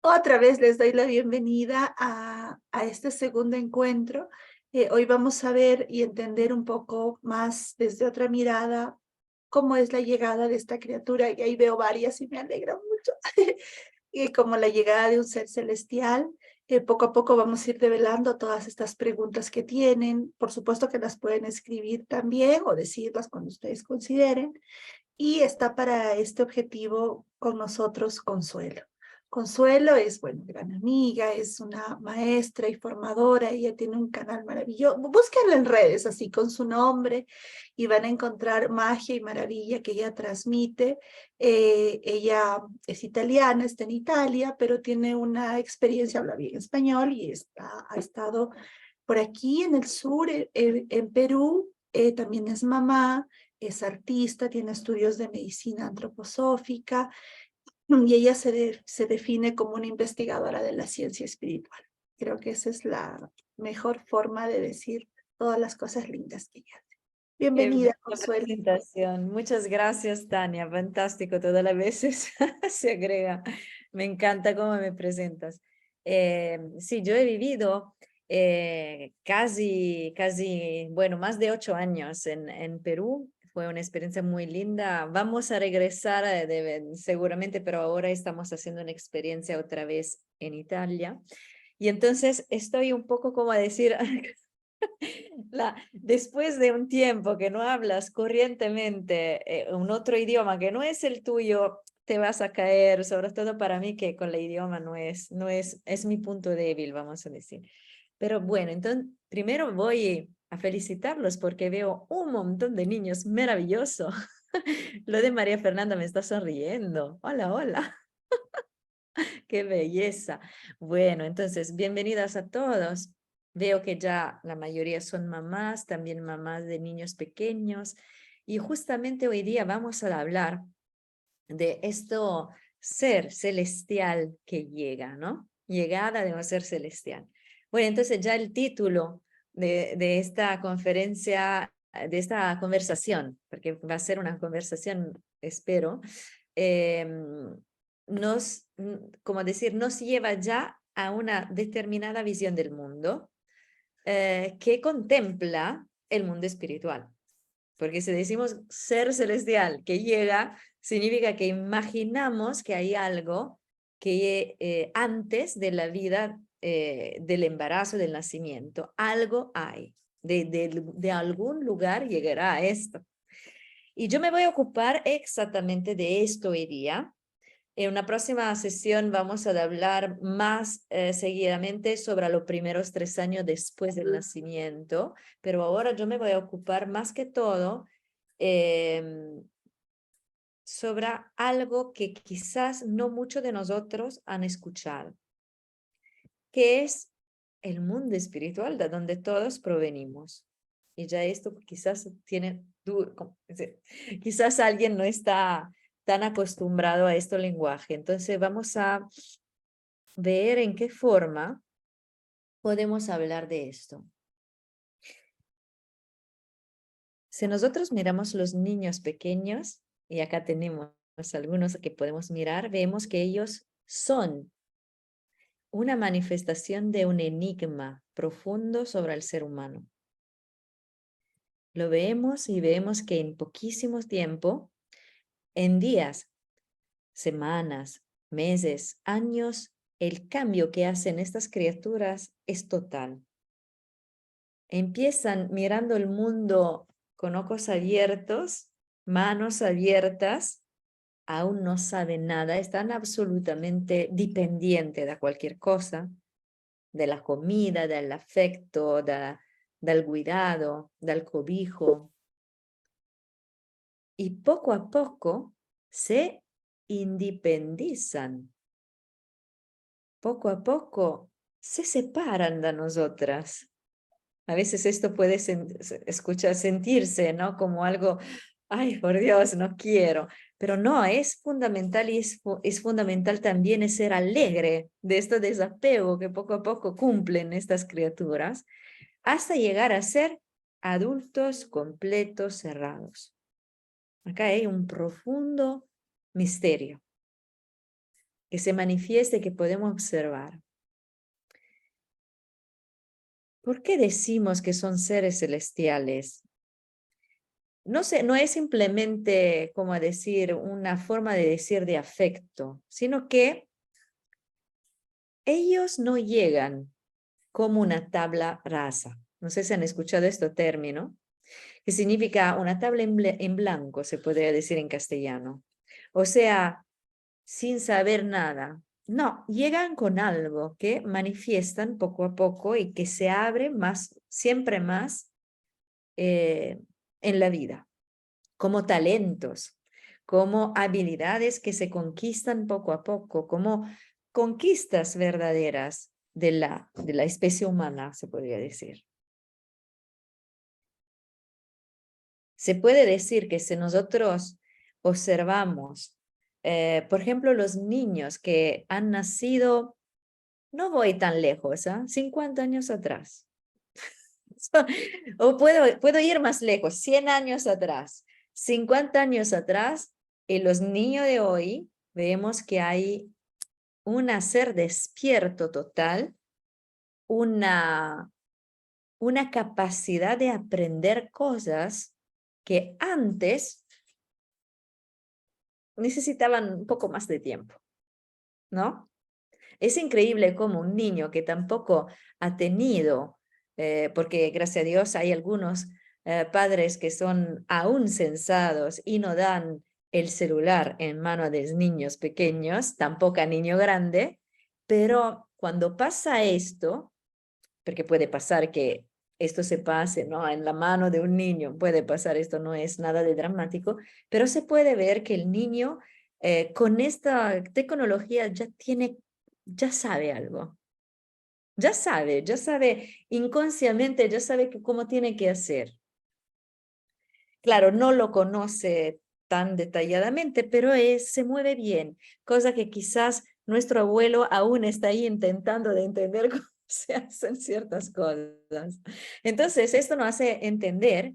Otra vez les doy la bienvenida a este segundo encuentro. Hoy vamos a ver y entender un poco más desde otra mirada cómo es la llegada de esta criatura, y ahí veo varias y me alegra mucho, y como la llegada de un ser celestial. Poco a poco vamos a ir develando todas estas preguntas que tienen. Por supuesto que las pueden escribir también o decirlas cuando ustedes consideren. Y está para este objetivo con nosotros Consuelo. Consuelo es, bueno, gran amiga, es una maestra y formadora, ella tiene un canal maravilloso. Búsquenla en redes así con su nombre y van a encontrar magia y maravilla que ella transmite. Ella es italiana, está en Italia, pero tiene una experiencia, habla bien español y ha estado por aquí en el sur, en Perú. También es mamá, es artista, tiene estudios de medicina antroposófica y ella se define como una investigadora de la ciencia espiritual. Creo que esa es la mejor forma de decir todas las cosas lindas que ella hace. Qué Bienvenida, bella Consuelo. presentación. Muchas gracias, Tania. Fantástico, todas las veces se agrega. Me encanta cómo me presentas. Sí, yo he vivido bueno, más de 8 años en Perú. Fue una experiencia muy linda. Vamos a regresar seguramente, pero ahora estamos haciendo una experiencia otra vez en Italia. Y entonces estoy un poco como a decir, después de un tiempo que no hablas corrientemente un otro idioma que no es el tuyo, te vas a caer, sobre todo para mí que con el idioma es mi punto débil, vamos a decir. Pero bueno, entonces primero voy a felicitarlos porque veo un montón de niños maravilloso. Lo de María Fernanda me está sonriendo. Hola, hola. Qué belleza. Bueno, entonces, bienvenidas a todos. Veo que ya la mayoría son mamás, también mamás de niños pequeños. Y justamente hoy día vamos a hablar de esto ser celestial que llega, ¿no? Llegada de un ser celestial. Bueno, entonces ya el título de esta conferencia, de esta conversación, porque va a ser una conversación, espero, como decir, nos lleva ya a una determinada visión del mundo que contempla el mundo espiritual. Porque si decimos ser celestial que llega, significa que imaginamos que hay algo que antes de la vida, del embarazo, del nacimiento, algo hay. De algún lugar llegará a esto. Y yo me voy a ocupar exactamente de esto hoy día. En una próxima sesión vamos a hablar más seguidamente sobre los primeros 3 años después del nacimiento, pero ahora yo me voy a ocupar más que todo sobre algo que quizás no muchos de nosotros han escuchado, que es el mundo espiritual de donde todos provenimos. Y ya esto quizás quizás alguien no está tan acostumbrado a este lenguaje. Entonces vamos a ver en qué forma podemos hablar de esto. Si nosotros miramos los niños pequeños, y acá tenemos algunos que podemos mirar, vemos que ellos son una manifestación de un enigma profundo sobre el ser humano. Lo vemos y vemos que en poquísimo tiempo, en días, semanas, meses, años, el cambio que hacen estas criaturas es total. Empiezan mirando el mundo con ojos abiertos, manos abiertas, aún no saben nada, están absolutamente dependientes de cualquier cosa, de la comida, del afecto, del cuidado, del cobijo. Y poco a poco se independizan. Poco a poco se separan de nosotras. A veces esto puede sentirse, ¿no? Como algo, ay, por Dios, no quiero. Pero no, es fundamental y es fundamental también ser alegre de este desapego que poco a poco cumplen estas criaturas hasta llegar a ser adultos completos, cerrados. Acá hay un profundo misterio. que se manifieste, que podemos observar. ¿Por qué decimos que son seres celestiales? No sé, no es simplemente, como decir, una forma de decir de afecto, sino que ellos no llegan como una tabla rasa. No sé si han escuchado este término, que significa una tabla en blanco, se podría decir en castellano. O sea, sin saber nada. No, llegan con algo que manifiestan poco a poco y que se abre más, siempre más en la vida, como talentos, como habilidades que se conquistan poco a poco, como conquistas verdaderas de la especie humana, se podría decir. Se puede decir que si nosotros observamos, por ejemplo, los niños que han nacido, no voy tan lejos, 50 años atrás, o puedo ir más lejos, 100 años atrás, 50 años atrás, y los niños de hoy vemos que hay un hacer despierto total, una capacidad de aprender cosas que antes necesitaban un poco más de tiempo, ¿no? Es increíble cómo un niño que tampoco ha tenido, porque gracias a Dios hay algunos padres que son aún censados y no dan el celular en mano de niños pequeños, tampoco a niño grande, pero cuando pasa esto, porque puede pasar que esto se pase, ¿no? En la mano de un niño, puede pasar, esto no es nada de dramático, pero se puede ver que el niño con esta tecnología ya sabe algo, ya sabe inconscientemente, ya sabe cómo tiene que hacer. Claro, no lo conoce tan detalladamente, pero se mueve bien, cosa que quizás nuestro abuelo aún está ahí intentando de entender cómo se hacen ciertas cosas. Entonces, esto nos hace entender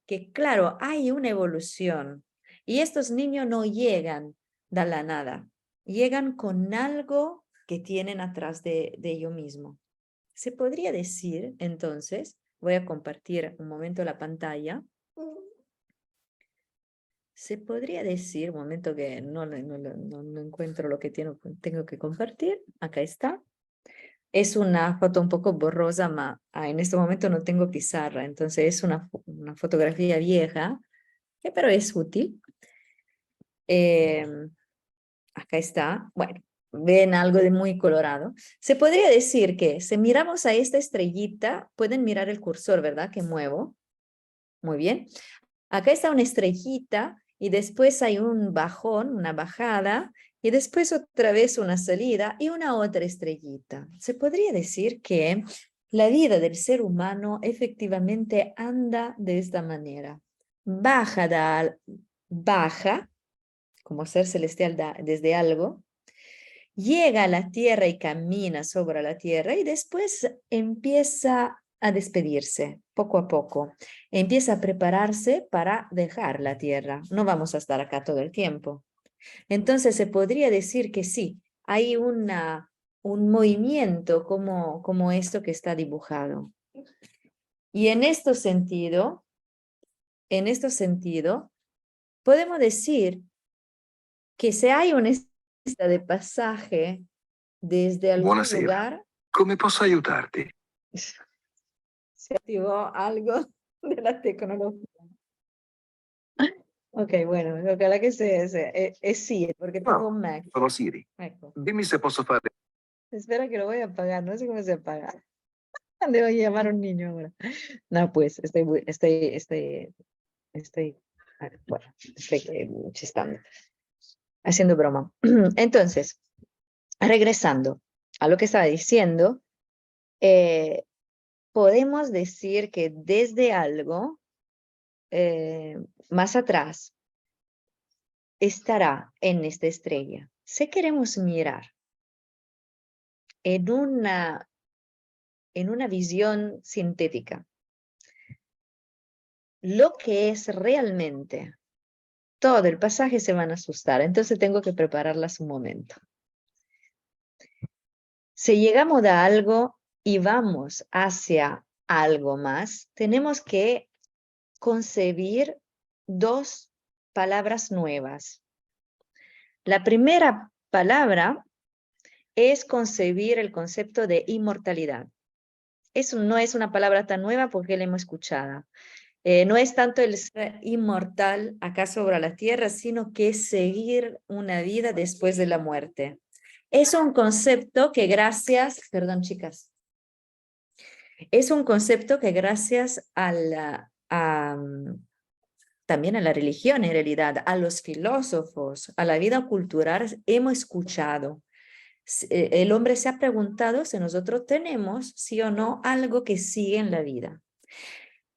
que, claro, hay una evolución y estos niños no llegan de la nada, llegan con algo que tienen atrás de ellos mismos. Se podría decir, entonces, voy a compartir un momento la pantalla. Se podría decir, un momento que no encuentro lo que tengo que compartir. Acá está. Es una foto un poco borrosa, en este momento no tengo pizarra, entonces es una fotografía vieja, pero es útil. Acá está. Bueno, ven algo de muy colorado. Se podría decir que si miramos a esta estrellita, pueden mirar el cursor, ¿verdad? Que muevo. Muy bien. Acá está una estrellita y después hay un bajón, una bajada, y después otra vez una salida y una otra estrellita. Se podría decir que la vida del ser humano efectivamente anda de esta manera. Baja, como ser celestial desde algo, llega a la tierra y camina sobre la tierra y después empieza a despedirse poco a poco. Empieza a prepararse para dejar la tierra. No vamos a estar acá todo el tiempo. Entonces se podría decir que sí, hay un movimiento como esto que está dibujado. Y en este sentido, podemos decir que si hay una lista de pasaje desde algún Buonasera. lugar, Come posso aiutarti? se activó algo de la tecnología. Ok, bueno, ojalá que es Siri, porque tengo No, un Mac. sono Siri. Ecco. Dimmi se posso fare. Espera que lo voy a apagar, no sé cómo se apaga. Debo llamar a un niño ahora. No, pues, bueno, estoy chistando, haciendo broma. Entonces, regresando a lo que estaba diciendo, podemos decir que desde algo más atrás estará en esta estrella. Si queremos mirar en una visión sintética lo que es realmente todo el pasaje, se van a asustar, entonces tengo que prepararlas un momento. Si llegamos a algo y vamos hacia algo más, tenemos que concebir dos palabras nuevas. La primera palabra es concebir el concepto de inmortalidad. Eso no es una palabra tan nueva porque la hemos escuchado. No es tanto el ser inmortal acá sobre la tierra, sino que seguir una vida después de la muerte. Es un concepto que gracias, perdón chicas, es un concepto que gracias también a la religión en realidad, a los filósofos, a la vida cultural hemos escuchado. El hombre se ha preguntado si nosotros tenemos, sí o no, algo que sigue en la vida.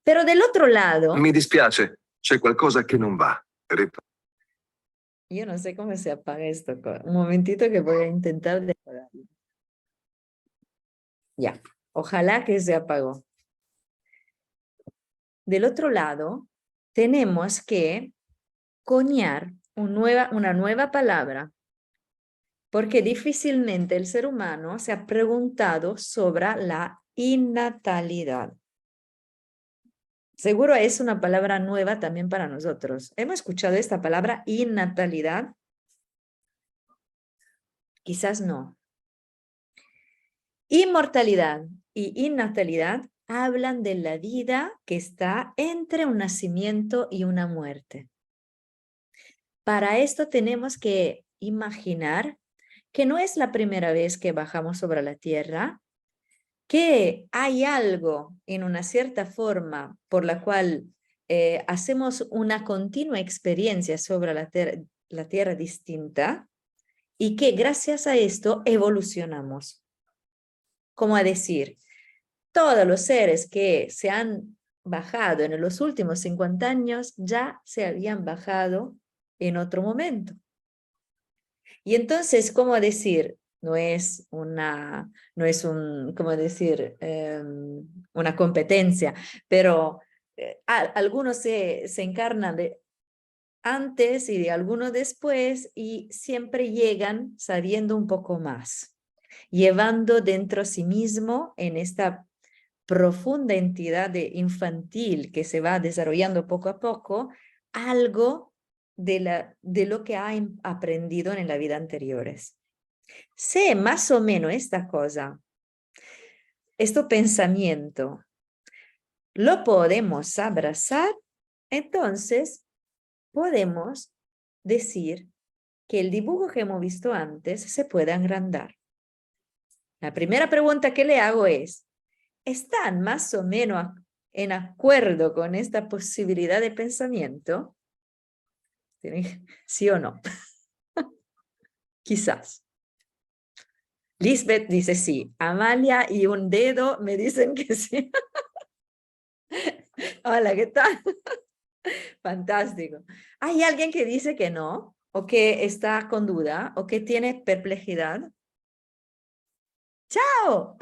Pero del otro lado... Mi dispiace, c'è qualcosa che non va. Yo no sé cómo se apaga esto. Un momentito que voy a intentar de apagarlo. Ya, ojalá que se apagó. Del otro lado, tenemos que coñar una nueva palabra, porque difícilmente el ser humano se ha preguntado sobre la innatalidad. Seguro es una palabra nueva también para nosotros. ¿Hemos escuchado esta palabra innatalidad? Quizás no. Inmortalidad y innatalidad hablan de la vida que está entre un nacimiento y una muerte. Para esto tenemos que imaginar que no es la primera vez que bajamos sobre la tierra, que hay algo en una cierta forma por la cual hacemos una continua experiencia sobre la tierra distinta y que gracias a esto evolucionamos. Como a decir, todos los seres que se han bajado en los últimos 50 años ya se habían bajado en otro momento. Y entonces, ¿cómo decir? No es una competencia, pero algunos se encarnan de antes y de algunos después y siempre llegan sabiendo un poco más, llevando dentro de sí mismo en esta profunda entidad infantil que se va desarrollando poco a poco, algo de lo que ha aprendido en la vida anteriores. Sé más o menos esta cosa, este pensamiento, lo podemos abrazar, entonces podemos decir que el dibujo que hemos visto antes se puede agrandar. La primera pregunta que le hago es, ¿están más o menos en acuerdo con esta posibilidad de pensamiento? ¿Sí o no? Quizás. Lisbeth dice sí. Amalia y un dedo me dicen que sí. Hola, ¿qué tal? Fantástico. ¿Hay alguien que dice que no? ¿O que está con duda? ¿O que tiene perplejidad? ¡Chao!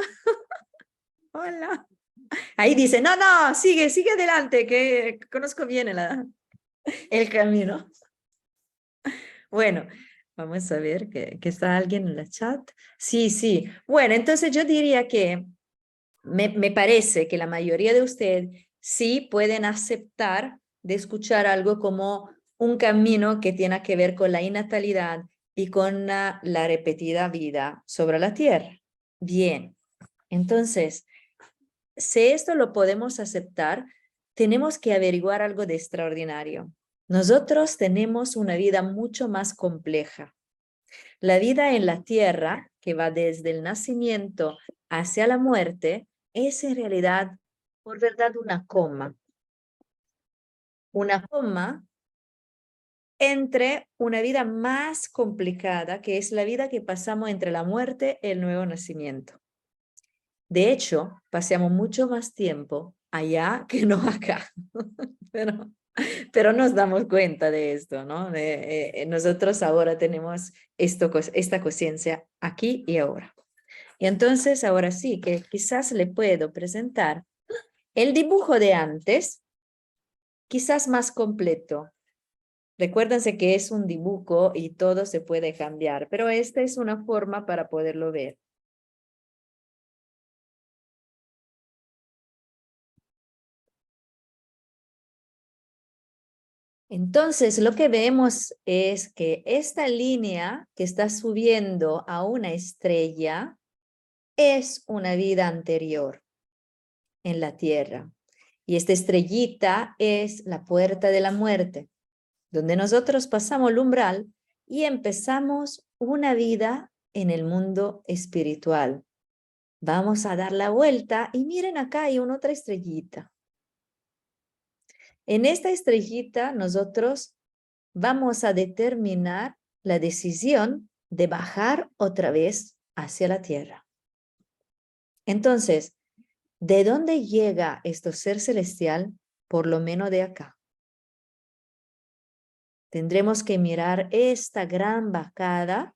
Hola. Ahí dice, no, no, sigue adelante, que conozco bien el camino. Bueno, vamos a ver que está alguien en la chat. Sí, sí. Bueno, entonces yo diría que me parece que la mayoría de ustedes sí pueden aceptar de escuchar algo como un camino que tiene que ver con la innatalidad y con la repetida vida sobre la tierra. Bien, entonces, si esto lo podemos aceptar, tenemos que averiguar algo de extraordinario. Nosotros tenemos una vida mucho más compleja. La vida en la tierra, que va desde el nacimiento hacia la muerte, es en realidad, por verdad, una coma. Una coma entre una vida más complicada, que es la vida que pasamos entre la muerte y el nuevo nacimiento. De hecho, pasamos mucho más tiempo allá que no acá. Pero nos damos cuenta de esto, ¿no? Nosotros ahora tenemos esta conciencia aquí y ahora. Y entonces, ahora sí, que quizás le puedo presentar el dibujo de antes, quizás más completo. Recuérdense que es un dibujo y todo se puede cambiar, pero esta es una forma para poderlo ver. Entonces, lo que vemos es que esta línea que está subiendo a una estrella es una vida anterior en la Tierra. Y esta estrellita es la puerta de la muerte, donde nosotros pasamos el umbral y empezamos una vida en el mundo espiritual. Vamos a dar la vuelta y miren acá hay una otra estrellita. En esta estrellita nosotros vamos a determinar la decisión de bajar otra vez hacia la tierra. Entonces, ¿de dónde llega este ser celestial? Por lo menos de acá. Tendremos que mirar esta gran bajada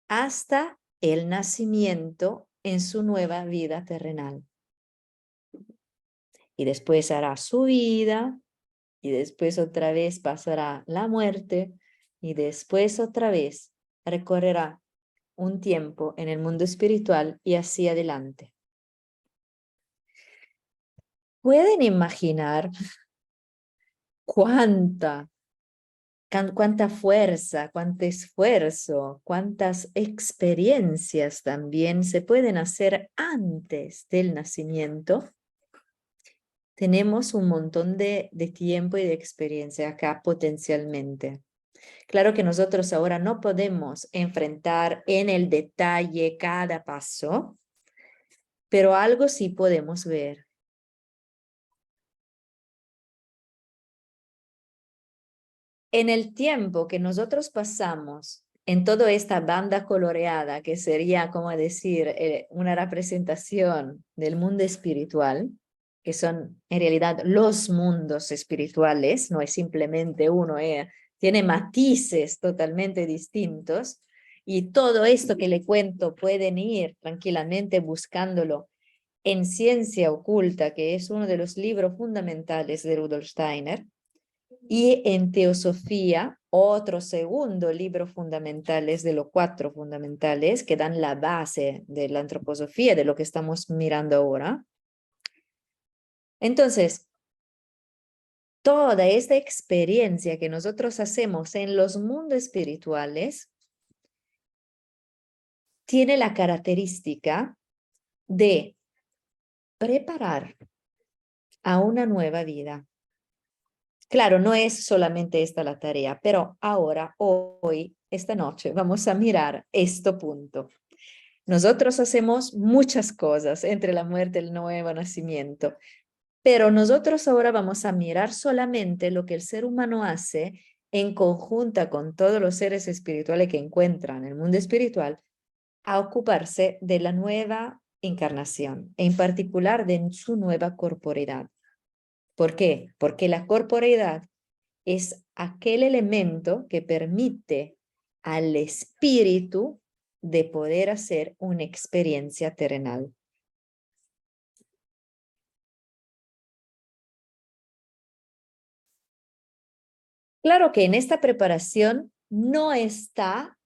hasta el nacimiento en su nueva vida terrenal. Y después hará su vida, y después otra vez pasará la muerte, y después otra vez recorrerá un tiempo en el mundo espiritual y así adelante. ¿Pueden imaginar cuánta fuerza, cuánto esfuerzo, cuántas experiencias también se pueden hacer antes del nacimiento? Tenemos un montón de tiempo y de experiencia acá potencialmente. Claro que nosotros ahora no podemos enfrentar en el detalle cada paso, pero algo sí podemos ver. En el tiempo que nosotros pasamos en toda esta banda coloreada, que sería, como decir, una representación del mundo espiritual, que son en realidad los mundos espirituales, no es simplemente uno, tiene matices totalmente distintos, y todo esto que le cuento pueden ir tranquilamente buscándolo en Ciencia Oculta, que es uno de los libros fundamentales de Rudolf Steiner, y en Teosofía, otro segundo libro fundamentales de los 4 fundamentales que dan la base de la antroposofía, de lo que estamos mirando ahora. Entonces, toda esta experiencia que nosotros hacemos en los mundos espirituales tiene la característica de preparar a una nueva vida. Claro, no es solamente esta la tarea, pero ahora, hoy, esta noche, vamos a mirar este punto. Nosotros hacemos muchas cosas entre la muerte y el nuevo nacimiento, pero nosotros ahora vamos a mirar solamente lo que el ser humano hace en conjunta con todos los seres espirituales que encuentran en el mundo espiritual a ocuparse de la nueva encarnación, en particular de su nueva corporeidad. ¿Por qué? Porque la corporeidad es aquel elemento que permite al espíritu de poder hacer una experiencia terrenal. Claro que en esta preparación no está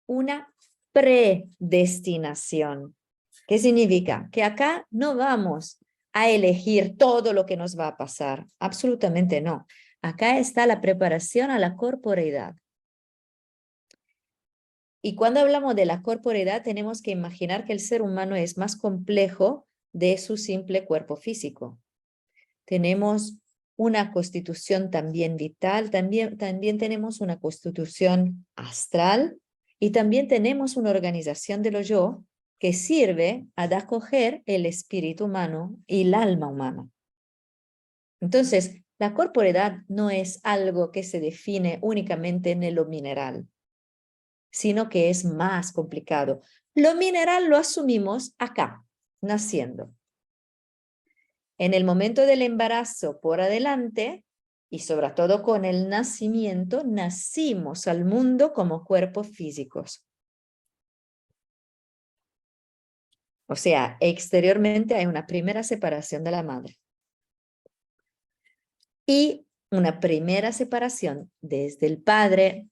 una predestinación. ¿Qué significa? Que acá no vamos a elegir todo lo que nos va a pasar. Absolutamente no. Acá está la preparación a la corporeidad. Y cuando hablamos de la corporeidad, tenemos que imaginar que el ser humano es más complejo de su simple cuerpo físico. Tenemos una constitución también vital, también tenemos una constitución astral y también tenemos una organización de lo yo que sirve a acoger el espíritu humano y el alma humana. Entonces, la corporeidad no es algo que se define únicamente en lo mineral, sino que es más complicado. Lo mineral lo asumimos acá, naciendo. En el momento del embarazo por adelante, y sobre todo con el nacimiento, nacimos al mundo como cuerpos físicos. O sea, exteriormente hay una primera separación de la madre. Y una primera separación desde el padre.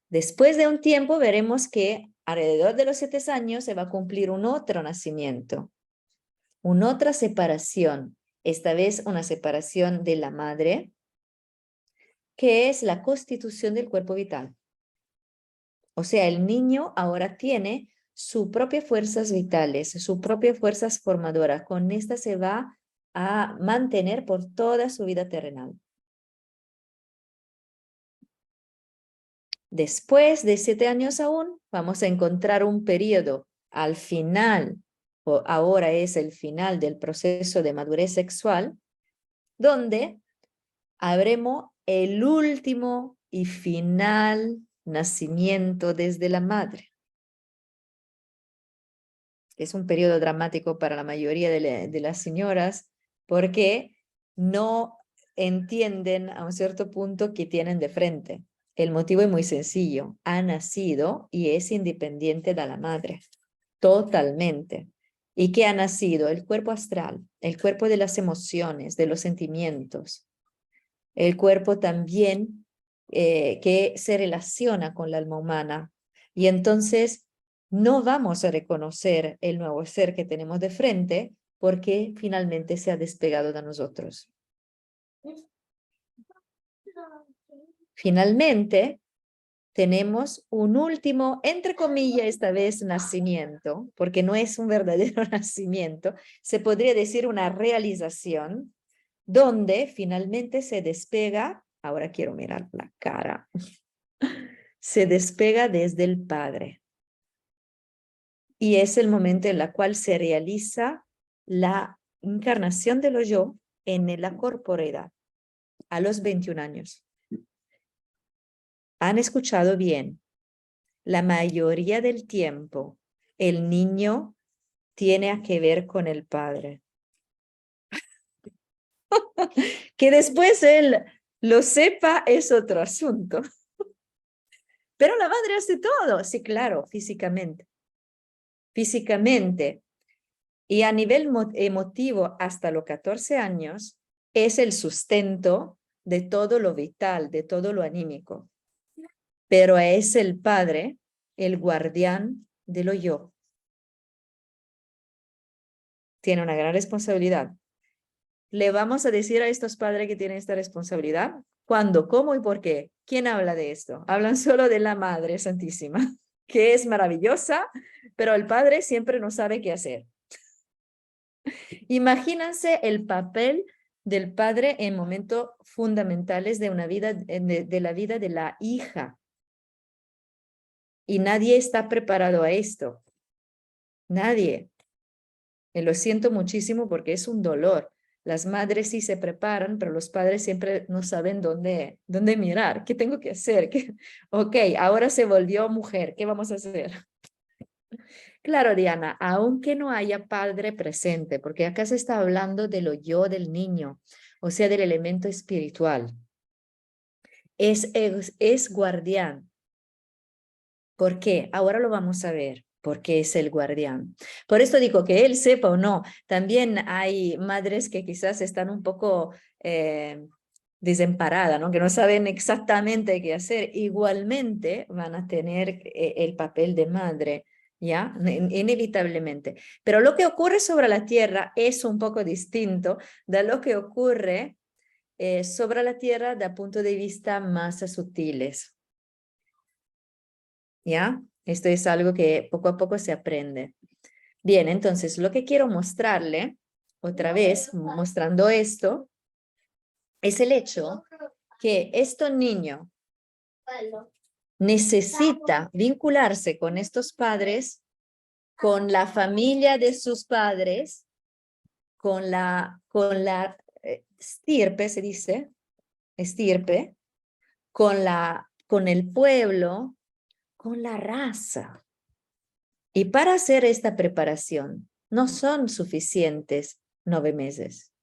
Después de un tiempo veremos que alrededor de los 7 años se va a cumplir un otro nacimiento, una otra separación, esta vez una separación de la madre, que es la constitución del cuerpo vital. O sea, el niño ahora tiene sus propias fuerzas vitales, sus propias fuerzas formadoras. Con esta se va a mantener por toda su vida terrenal. Después de 7 años aún, vamos a encontrar un periodo al final, o ahora es el final del proceso de madurez sexual, donde habremos el último y final nacimiento desde la madre. Es un periodo dramático para la mayoría de las señoras porque no entienden a un cierto punto que tienen de frente. El motivo es muy sencillo. Ha nacido y es independiente de la madre, totalmente. ¿Y qué ha nacido? El cuerpo astral, el cuerpo de las emociones, de los sentimientos. El cuerpo también que se relaciona con la alma humana. Y entonces no vamos a reconocer el nuevo ser que tenemos de frente porque finalmente se ha despegado de nosotros. Finalmente, tenemos un último, entre comillas, esta vez nacimiento, porque no es un verdadero nacimiento, se podría decir una realización, donde finalmente se despega, ahora quiero mirar la cara, se despega desde el Padre. Y es el momento en el cual se realiza la encarnación de lo yo en la corporeidad, a los 21 años. ¿Han escuchado bien? La mayoría del tiempo, el niño tiene que ver con el padre. Que después él lo sepa es otro asunto. Pero la madre hace todo, sí, claro, físicamente. Físicamente. Y a nivel emotivo, hasta los 14 años, es el sustento de todo lo vital, de todo lo anímico. Pero es el padre, el guardián de lo yo. Tiene una gran responsabilidad. ¿Le vamos a decir a estos padres que tienen esta responsabilidad? ¿Cuándo, cómo y por qué? ¿Quién habla de esto? Hablan solo de la Madre Santísima, que es maravillosa, pero el padre siempre no sabe qué hacer. Imagínense el papel del padre en momentos fundamentales de una vida, de la vida de la hija. Y nadie está preparado a esto. Nadie. Y lo siento muchísimo porque es un dolor. Las madres sí se preparan, pero los padres siempre no saben dónde mirar. ¿Qué tengo que hacer? Ok, ahora se volvió mujer. ¿Qué vamos a hacer? Claro, Diana, aunque no haya padre presente, porque acá se está hablando de lo yo del niño, o sea, del elemento espiritual. Es guardián. ¿Por qué? Ahora lo vamos a ver. Porque es el guardián. Por esto digo que él sepa o no. También hay madres que quizás están un poco desamparadas, ¿no? Que no saben exactamente qué hacer. Igualmente van a tener el papel de madre, ¿ya? Inevitablemente. Pero lo que ocurre sobre la tierra es un poco distinto de lo que ocurre sobre la tierra desde punto de vista más sutiles. ¿Ya? Esto es algo que poco a poco se aprende. Bien, entonces lo que quiero mostrarle, otra vez mostrando esto, es el hecho que este niño necesita vincularse con estos padres, con la familia de sus padres, con la estirpe, se dice, estirpe, con el pueblo, con la raza. Y para hacer esta preparación no son suficientes 9 meses.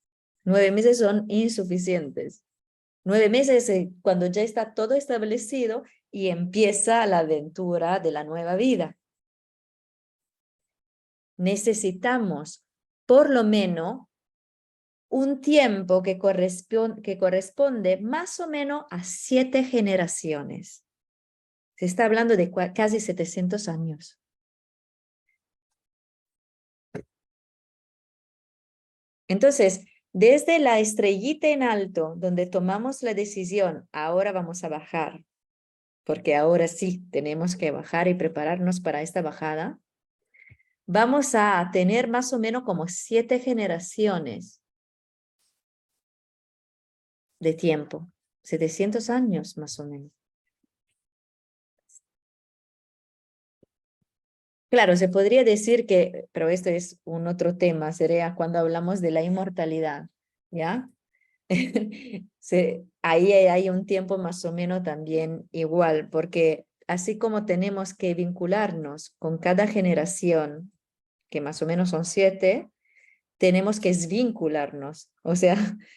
9 meses son insuficientes. 9 meses es cuando ya está todo establecido y empieza la aventura de la nueva vida. Necesitamos por lo menos un tiempo que corresponde más o menos a 7 generaciones. Se está hablando de casi 700 años. Entonces, desde la estrellita en alto, donde tomamos la decisión, ahora vamos a bajar, porque ahora sí tenemos que bajar y prepararnos para esta bajada, vamos a tener más o menos como 7 generaciones de tiempo, 700 años más o menos. Claro, se podría decir que, pero esto es un otro tema, sería cuando hablamos de la inmortalidad, ¿ya? Ahí hay un tiempo más o menos también igual, porque así como tenemos que vincularnos con cada generación, que más o menos son 7, tenemos que desvincularnos, o sea,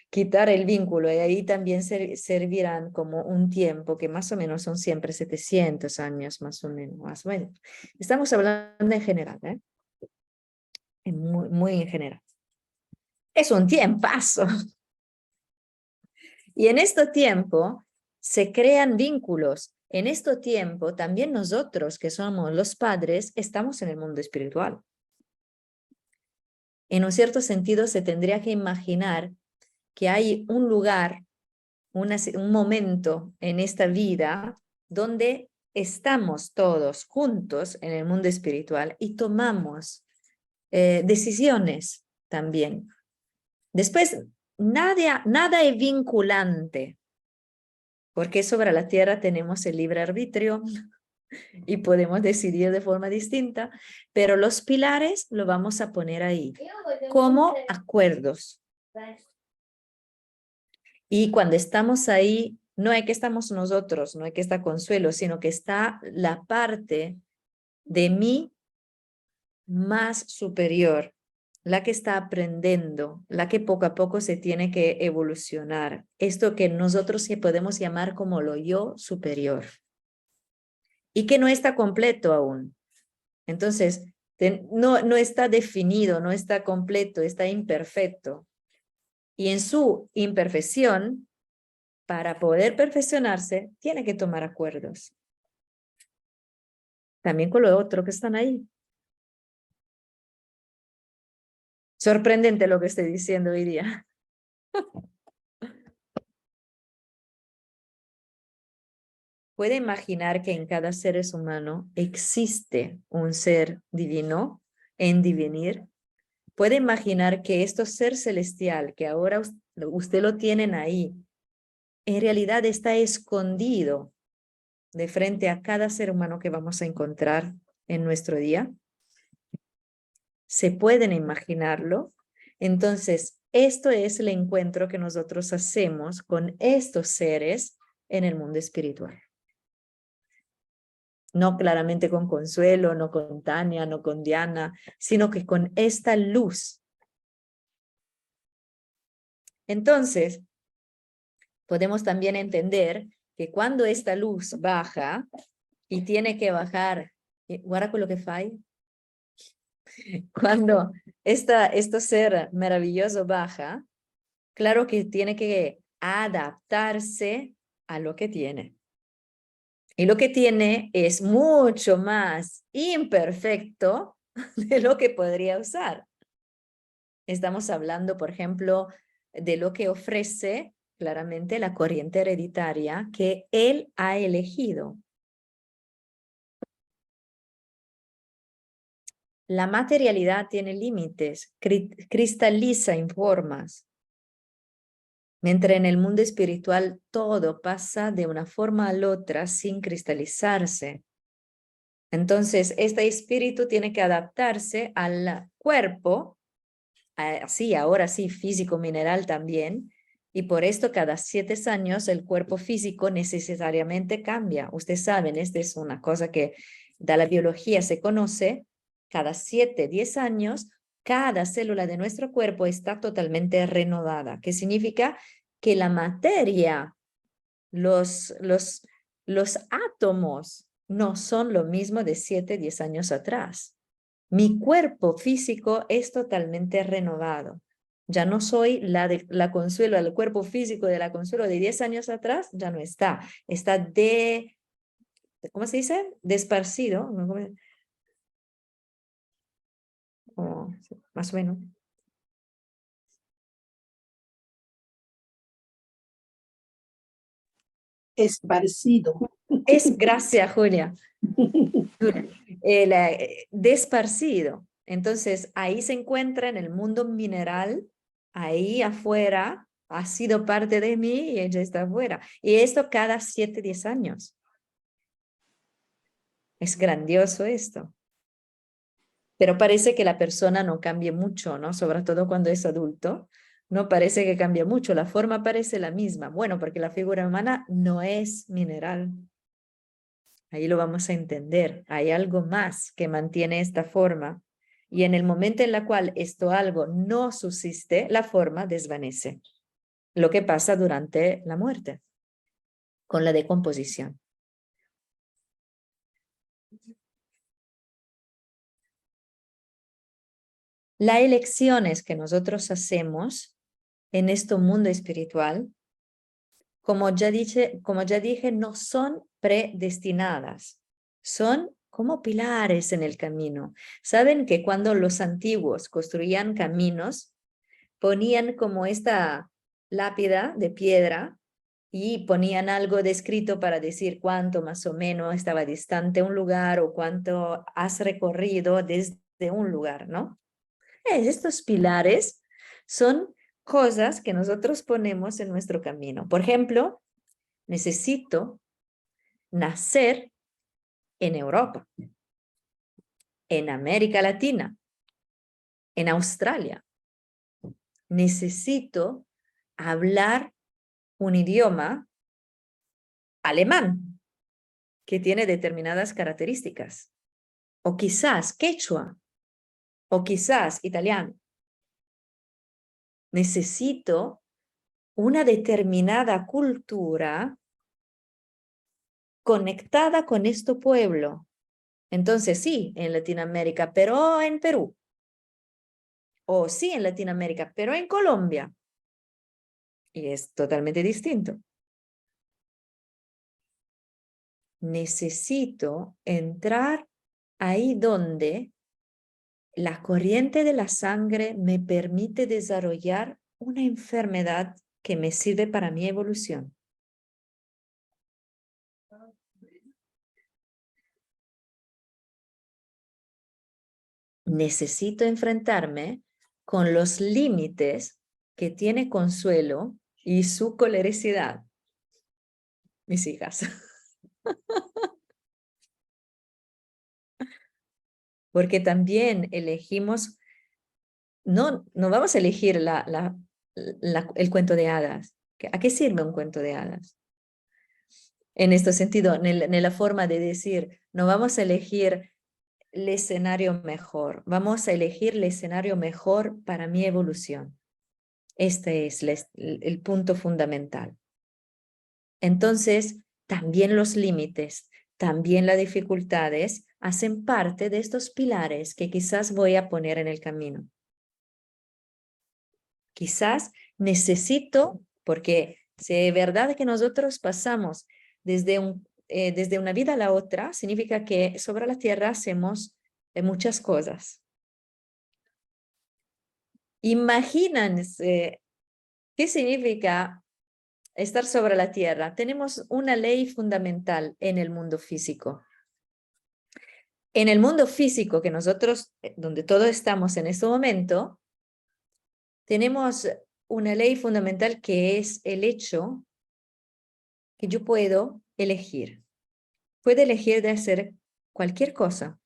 quitar el vínculo, y ahí también servirán como un tiempo que más o menos son siempre 700 años, más o menos, más o menos. Estamos hablando en general, ¿eh? Muy, muy en general. Es un tiempazo. Y en este tiempo se crean vínculos. En este tiempo también nosotros, que somos los padres, estamos en el mundo espiritual. En un cierto sentido se tendría que imaginar que hay un lugar, un momento en esta vida donde estamos todos juntos en el mundo espiritual y tomamos decisiones también. Después, nada es vinculante, porque sobre la tierra tenemos el libre arbitrio y podemos decidir de forma distinta, pero los pilares lo vamos a poner ahí como acuerdos. Y cuando estamos ahí, no es que estamos nosotros, no es que está Consuelo, sino que está la parte de mí más superior, la que está aprendiendo, la que poco a poco se tiene que evolucionar. Esto que nosotros sí podemos llamar como lo yo superior. Y que no está completo aún. Entonces, no está definido, no está completo, está imperfecto. Y en su imperfección, para poder perfeccionarse, tiene que tomar acuerdos. También con los otros que están ahí. Sorprendente lo que estoy diciendo hoy día. ¿Puede imaginar que en cada ser humano existe un ser divino en divinir? ¿Puede imaginar que este ser celestial que ahora usted lo tienen ahí, en realidad está escondido de frente a cada ser humano que vamos a encontrar en nuestro día? ¿Se pueden imaginarlo? Entonces, esto es el encuentro que nosotros hacemos con estos seres en el mundo espiritual. No claramente con Consuelo, no con Tania, no con Diana, sino que con esta luz. Entonces, podemos también entender que cuando esta luz baja y tiene que bajar, guarda con lo que fai. Cuando este ser maravilloso baja, claro que tiene que adaptarse a lo que tiene. Y lo que tiene es mucho más imperfecto de lo que podría usar. Estamos hablando, por ejemplo, de lo que ofrece claramente la corriente hereditaria que él ha elegido. La materialidad tiene límites, cristaliza en formas. Mientras en el mundo espiritual todo pasa de una forma a la otra sin cristalizarse. Entonces, este espíritu tiene que adaptarse al cuerpo, así, ahora sí, físico, mineral también, y por esto cada 7 años el cuerpo físico necesariamente cambia. Ustedes saben, esta es una cosa que de la biología se conoce, cada 7, 10 años, cada célula de nuestro cuerpo está totalmente renovada, que significa que la materia, los átomos no son lo mismo de 7, 10 años atrás. Mi cuerpo físico es totalmente renovado. Ya no soy la Consuelo, el cuerpo físico de la Consuelo de 10 años atrás, ya no está. Está ¿cómo se dice? Desparcido, ¿no? Más o menos. Esparcido. Gracias, Julia. Desparcido. Entonces, ahí se encuentra en el mundo mineral, ahí afuera, ha sido parte de mí y ella está afuera. Y esto cada 7, 10 años. Es grandioso esto. Pero parece que la persona no cambie mucho, ¿no? Sobre todo cuando es adulto. No parece que cambie mucho, la forma parece la misma. Bueno, porque la figura humana no es mineral. Ahí lo vamos a entender. Hay algo más que mantiene esta forma. Y en el momento en el cual esto algo no subsiste, la forma desvanece. Lo que pasa durante la muerte, con la decomposición. Las elecciones que nosotros hacemos en este mundo espiritual, como ya dije, no son predestinadas, son como pilares en el camino. Saben que cuando los antiguos construían caminos, ponían como esta lápida de piedra y ponían algo descrito para decir cuánto más o menos estaba distante un lugar o cuánto has recorrido desde un lugar, ¿no? Estos pilares son cosas que nosotros ponemos en nuestro camino. Por ejemplo, necesito nacer en Europa, en América Latina, en Australia. Necesito hablar un idioma alemán que tiene determinadas características, o quizás quechua, o quizás italiano. Necesito una determinada cultura conectada con este pueblo. Entonces sí, en Latinoamérica, pero en Perú. O sí, en Latinoamérica, pero en Colombia. Y es totalmente distinto. Necesito entrar ahí donde la corriente de la sangre me permite desarrollar una enfermedad que me sirve para mi evolución. Necesito enfrentarme con los límites que tiene Consuelo y su colericidad. Mis hijas. Porque también elegimos, no vamos a elegir el cuento de hadas. ¿A qué sirve un cuento de hadas? En este sentido, en la forma de decir, no vamos a elegir el escenario mejor, vamos a elegir el escenario mejor para mi evolución. Este es el punto fundamental. Entonces, también los límites, también las dificultades hacen parte de estos pilares que quizás voy a poner en el camino. Quizás necesito, porque si es verdad que nosotros pasamos desde una vida a la otra, significa que sobre la tierra hacemos muchas cosas. Imagínense qué significa estar sobre la tierra. Tenemos una ley fundamental en el mundo físico. En el mundo físico que nosotros, donde todos estamos en este momento, tenemos una ley fundamental que es el hecho que yo puedo elegir. Puedo elegir de hacer cualquier cosa,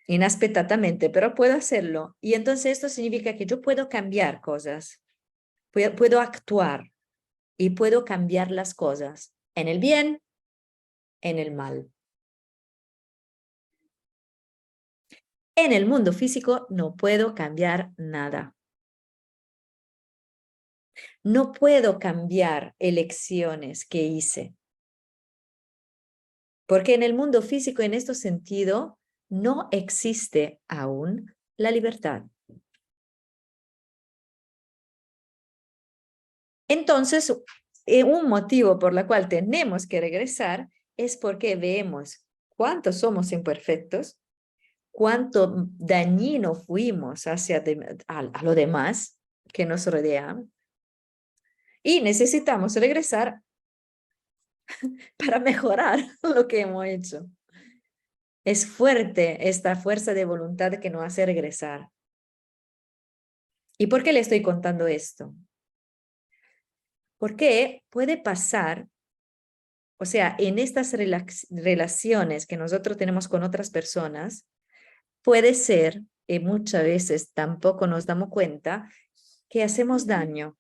inaspetatamente, pero puedo hacerlo. Y entonces esto significa que yo puedo cambiar cosas, puedo actuar y puedo cambiar las cosas en el bien, en el mal. En el mundo físico no puedo cambiar nada. No puedo cambiar elecciones que hice. Porque en el mundo físico, en este sentido, no existe aún la libertad. Entonces, un motivo por el cual tenemos que regresar es porque vemos cuánto somos imperfectos, cuánto dañino fuimos a lo demás que nos rodean, y necesitamos regresar para mejorar lo que hemos hecho. Es fuerte esta fuerza de voluntad que nos hace regresar. ¿Y por qué le estoy contando esto? Porque puede pasar, o sea, en estas relaciones que nosotros tenemos con otras personas, puede ser, y muchas veces tampoco nos damos cuenta, que hacemos daño.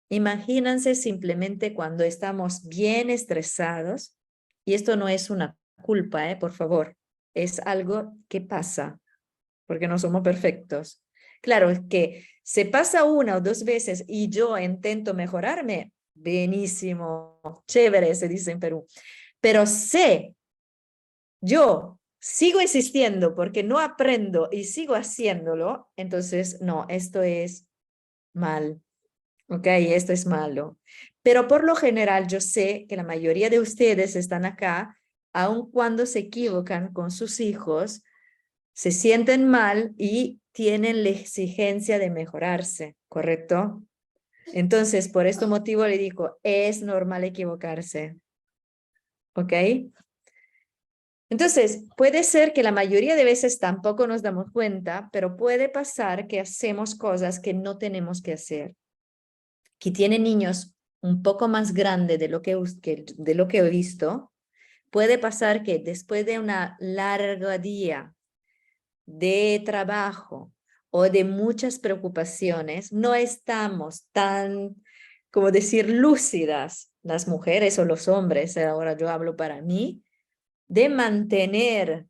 Imagínense simplemente cuando estamos bien estresados, y esto no es una culpa, por favor, es algo que pasa, porque no somos perfectos. Claro, es que se pasa una o dos veces y yo intento mejorarme, buenísimo, chévere, se dice en Perú. Pero yo sigo insistiendo porque no aprendo y sigo haciéndolo, entonces no, esto es mal. Ok, esto es malo. Pero por lo general yo sé que la mayoría de ustedes están acá, aun cuando se equivocan con sus hijos, se sienten mal y tienen la exigencia de mejorarse, ¿correcto? Entonces, por este motivo le digo, es normal equivocarse. ¿Ok? Entonces, puede ser que la mayoría de veces tampoco nos damos cuenta, pero puede pasar que hacemos cosas que no tenemos que hacer. Que tiene niños un poco más grandes de lo que he visto, puede pasar que después de una larga día de trabajo o de muchas preocupaciones, no estamos tan, como decir, lúcidas, las mujeres o los hombres, ahora yo hablo para mí, de mantener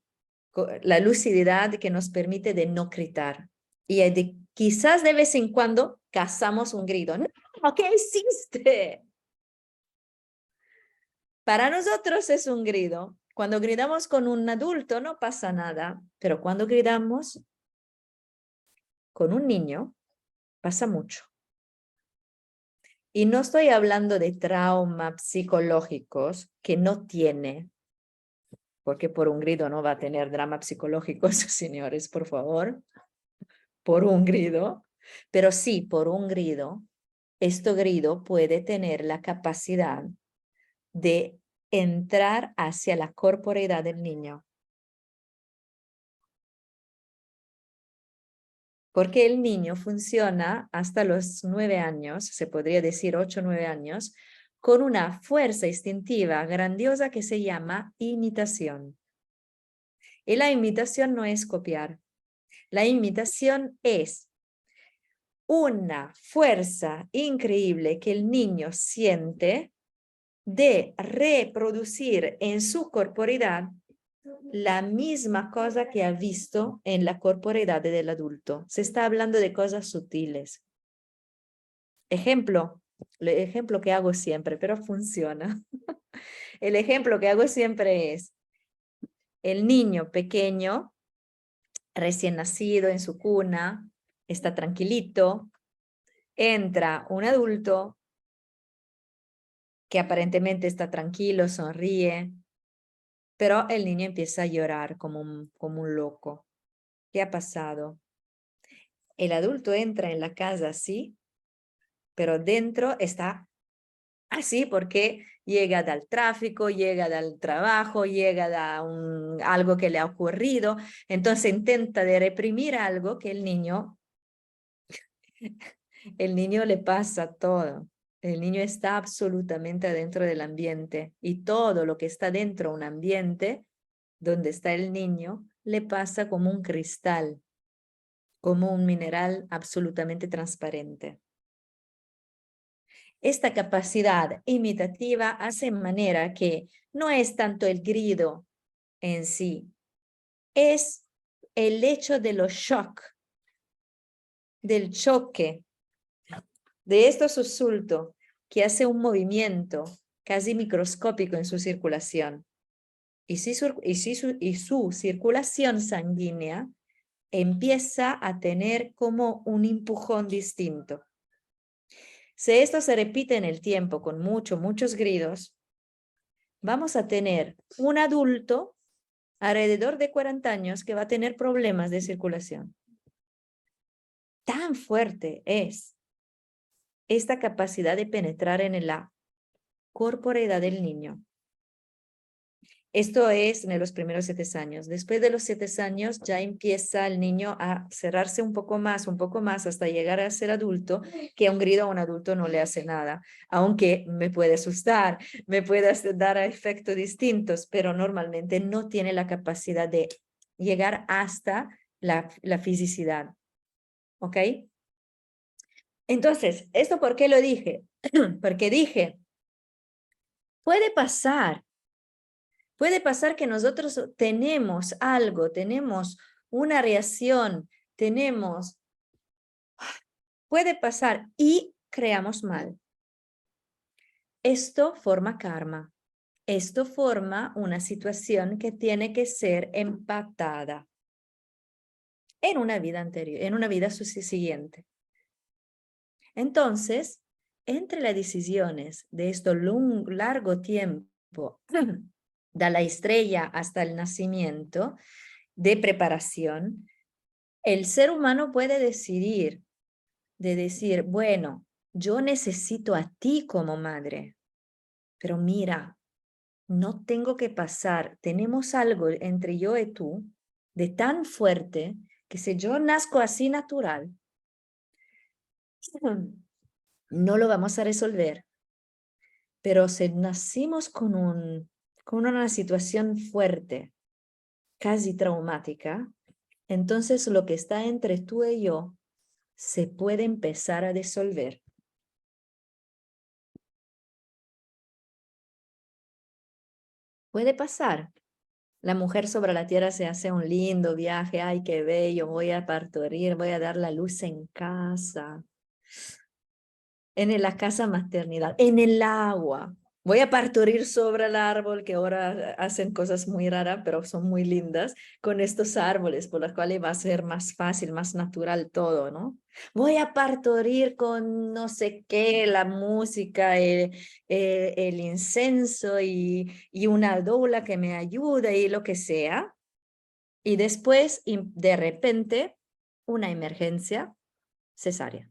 la lucididad que nos permite de no gritar. Y quizás de vez en cuando cazamos un grito. No, ¿qué hiciste? Para nosotros es un grito. Cuando gritamos con un adulto no pasa nada, pero cuando gritamos con un niño pasa mucho. Y no estoy hablando de traumas psicológicos que no tiene, porque por un grito no va a tener dramas psicológicos, señores, por favor, por un grito, pero sí por un grito. Este grito puede tener la capacidad de entrar hacia la corporeidad del niño. Porque el niño funciona hasta los 9 años, se podría decir 8 o 9 años, con una fuerza instintiva grandiosa que se llama imitación. Y la imitación no es copiar. La imitación es una fuerza increíble que el niño siente de reproducir en su corporeidad la misma cosa que ha visto en la corporeidad del adulto. Se está hablando de cosas sutiles. Ejemplo, el ejemplo que hago siempre, pero funciona. El ejemplo que hago siempre es el niño pequeño, recién nacido en su cuna, está tranquilito, entra un adulto que aparentemente está tranquilo, sonríe, pero el niño empieza a llorar como un loco. ¿Qué ha pasado? El adulto entra en la casa así, pero dentro está así porque llega del tráfico, llega del trabajo, llega de algo que le ha ocurrido, entonces intenta de reprimir algo que el niño le pasa todo. El niño está absolutamente adentro del ambiente y todo lo que está dentro de un ambiente donde está el niño le pasa como un cristal, como un mineral absolutamente transparente. Esta capacidad imitativa hace manera que no es tanto el grito en sí, es el hecho de los shock, del choque, de estos susurros que hace un movimiento casi microscópico en su circulación. Y su circulación sanguínea empieza a tener como un empujón distinto. Si esto se repite en el tiempo con muchos gritos, vamos a tener un adulto alrededor de 40 años que va a tener problemas de circulación. Tan fuerte es esta capacidad de penetrar en la corporeidad del niño. Esto es en los primeros 7 años. Después de los 7 años ya empieza el niño a cerrarse un poco más, hasta llegar a ser adulto, que un grito a un adulto no le hace nada, aunque me puede asustar, me puede dar efectos distintos, pero normalmente no tiene la capacidad de llegar hasta la fisicidad. ¿Ok? Entonces, ¿esto por qué lo dije? Porque dije, puede pasar que nosotros tenemos algo, tenemos una reacción, puede pasar y creamos mal. Esto forma karma. Esto forma una situación que tiene que ser empatada en una vida anterior, en una vida siguiente. Entonces, entre las decisiones de este largo tiempo, de la estrella hasta el nacimiento, de preparación, el ser humano puede decidir, bueno, yo necesito a ti como madre, pero mira, no tengo que pasar, tenemos algo entre yo y tú de tan fuerte que si yo nazco así natural, no lo vamos a resolver. Pero si nacimos con una situación fuerte, casi traumática, entonces lo que está entre tú y yo se puede empezar a disolver. Puede pasar. La mujer sobre la tierra se hace un lindo viaje, ay, qué bello, voy a partorir, voy a dar la luz en casa, en la casa maternidad, en el agua. Voy a partorir sobre el árbol, que ahora hacen cosas muy raras, pero son muy lindas, con estos árboles, por los cuales va a ser más fácil, más natural todo, ¿no? Voy a partorir con no sé qué, la música, el incienso y una doula que me ayude y lo que sea. Y después, de repente, una emergencia cesárea.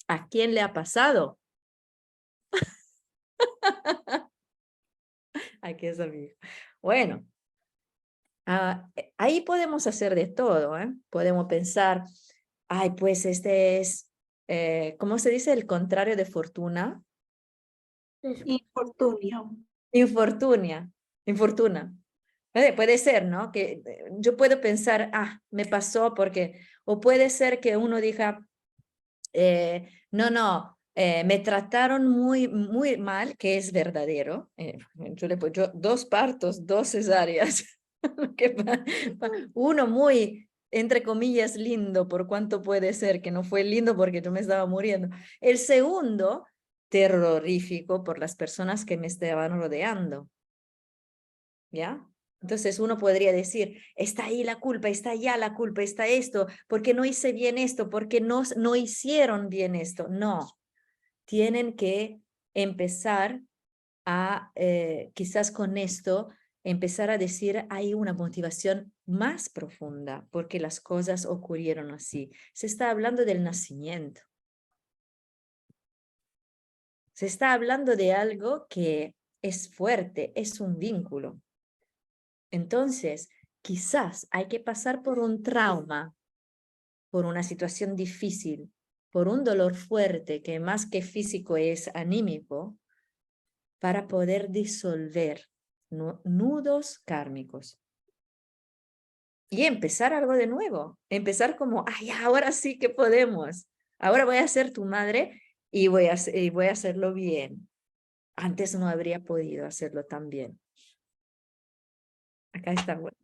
¿A quién le ha pasado? Aquí es amigo. Bueno, ahí podemos hacer de todo, ¿eh? Podemos pensar, ay, pues este es, ¿cómo se dice el contrario de fortuna? Infortunio. Infortuna. Puede ser, ¿no? Que yo puedo pensar, me pasó porque, o puede ser que uno diga, no, me trataron muy mal, que es verdadero. Yo le pongo 2 partos, 2 cesáreas. Uno muy, entre comillas, lindo, por cuanto puede ser que no fue lindo porque yo me estaba muriendo. El segundo, terrorífico por las personas que me estaban rodeando. ¿Ya? Entonces uno podría decir, está ahí la culpa, está allá la culpa, está esto, porque no hice bien esto, porque no hicieron bien esto. No, tienen que empezar a, quizás con esto, empezar a decir, hay una motivación más profunda, porque las cosas ocurrieron así. Se está hablando del nacimiento. Se está hablando de algo que es fuerte, es un vínculo. Entonces, quizás hay que pasar por un trauma, por una situación difícil, por un dolor fuerte que más que físico es anímico, para poder disolver nudos kármicos. Y empezar algo de nuevo, empezar como, ay, ahora sí que podemos, ahora voy a ser tu madre y voy a hacerlo bien. Antes no habría podido hacerlo tan bien. Acá está bueno.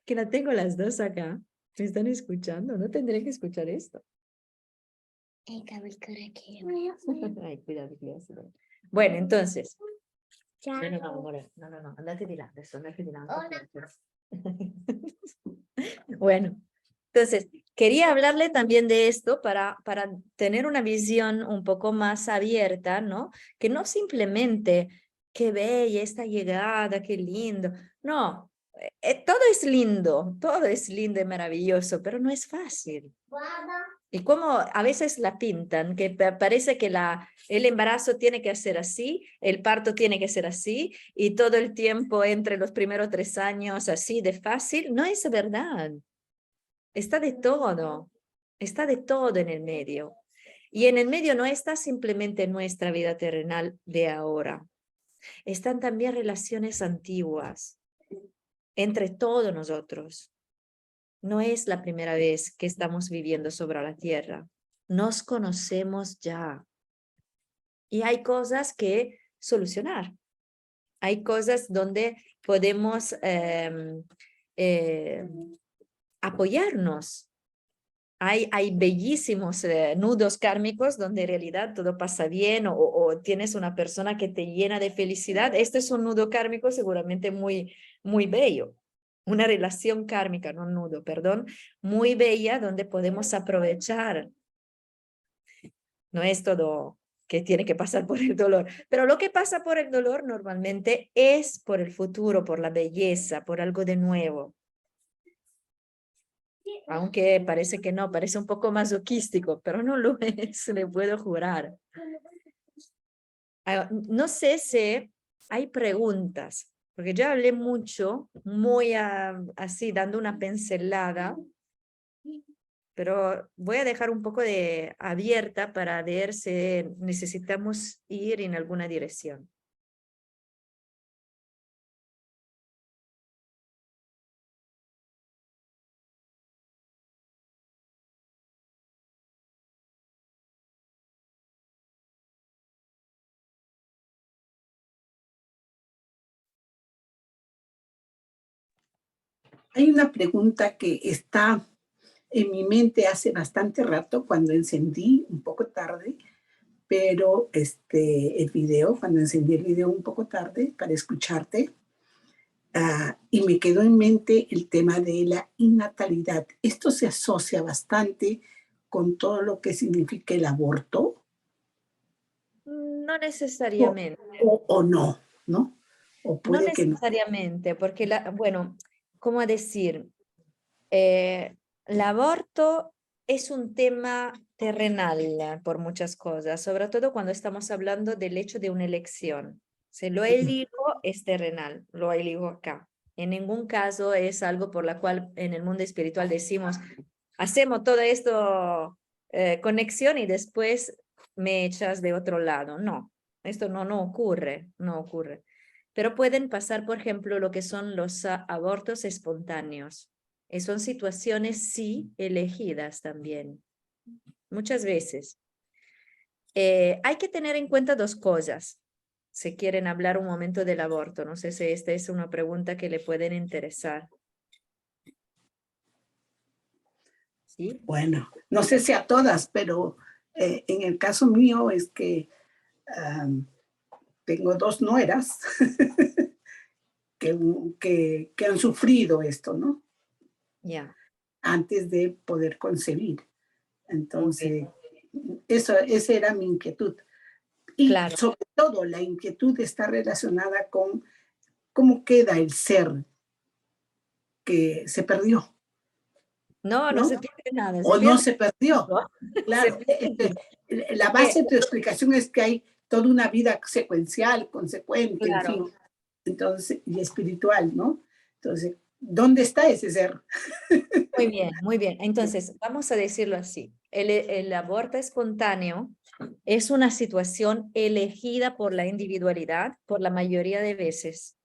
Que la tengo las dos acá. ¿Me están escuchando? No tendré que escuchar esto. Ay, cuidado, cuidado. Bueno, entonces. No, amor, no, andate tirando eso, andate tirando. Bueno, entonces, quería hablarle también de esto para tener una visión un poco más abierta, ¿no? Que no simplemente, qué bella esta llegada, qué lindo. No, todo es lindo y maravilloso, pero no es fácil. Y como a veces la pintan, que parece que el embarazo tiene que ser así, el parto tiene que ser así, y todo el tiempo entre los primeros 3 años así de fácil, no es verdad. Está de todo en el medio. Y en el medio no está simplemente nuestra vida terrenal de ahora. Están también relaciones antiguas entre todos nosotros. No es la primera vez que estamos viviendo sobre la tierra. Nos conocemos ya. Y hay cosas que solucionar. Hay cosas donde podemos apoyarnos. Hay bellísimos nudos kármicos donde en realidad todo pasa bien o tienes una persona que te llena de felicidad. Este es un nudo kármico seguramente muy, muy bello. Una relación kármica, no un nudo, perdón, muy bella donde podemos aprovechar. No es todo que tiene que pasar por el dolor, pero lo que pasa por el dolor normalmente es por el futuro, por la belleza, por algo de nuevo. Aunque parece que no, parece un poco masoquístico, pero no lo es, le puedo jurar. No sé si hay preguntas, porque ya hablé mucho, muy así, dando una pincelada, pero voy a dejar un poco de abierta para ver si necesitamos ir en alguna dirección. Hay una pregunta que está en mi mente hace bastante rato cuando encendí, un poco tarde, pero el video, cuando encendí el video un poco tarde para escucharte, y me quedó en mente el tema de la innatalidad. Esto se asocia bastante con todo lo que significa el aborto. No necesariamente. O no, ¿no? O No puede que no. necesariamente, porque, bueno, ¿cómo decir? El aborto es un tema terrenal por muchas cosas, sobre todo cuando estamos hablando del hecho de una elección. Si lo elijo, es terrenal, lo elijo acá. En ningún caso es algo por la cual en el mundo espiritual decimos, hacemos todo esto, conexión y después me echas de otro lado. No, esto no ocurre, no ocurre. Pero pueden pasar, por ejemplo, lo que son los abortos espontáneos. Son situaciones, sí, elegidas también, muchas veces. Hay que tener en cuenta 2 cosas, si quieren hablar un momento del aborto. No sé si esta es una pregunta que le pueden interesar. ¿Sí? Bueno, no sé si a todas, pero en el caso mío es que tengo 2 nueras que han sufrido esto, ¿no? Ya. Antes de poder concebir. Entonces, esa era mi inquietud. Y Claro. sobre todo la inquietud está relacionada con cómo queda el ser que se perdió, No, no ¿no? se pierde nada, se O no pierde se perdió. todo. Se Claro, pierde. la base de tu explicación es que hay toda una vida secuencial, consecuente, en Claro. fin, entonces, y espiritual, ¿no? Entonces, ¿dónde está ese ser? Muy bien, muy bien. Entonces, vamos a decirlo así. El aborto espontáneo es una situación elegida por la individualidad por la mayoría de veces.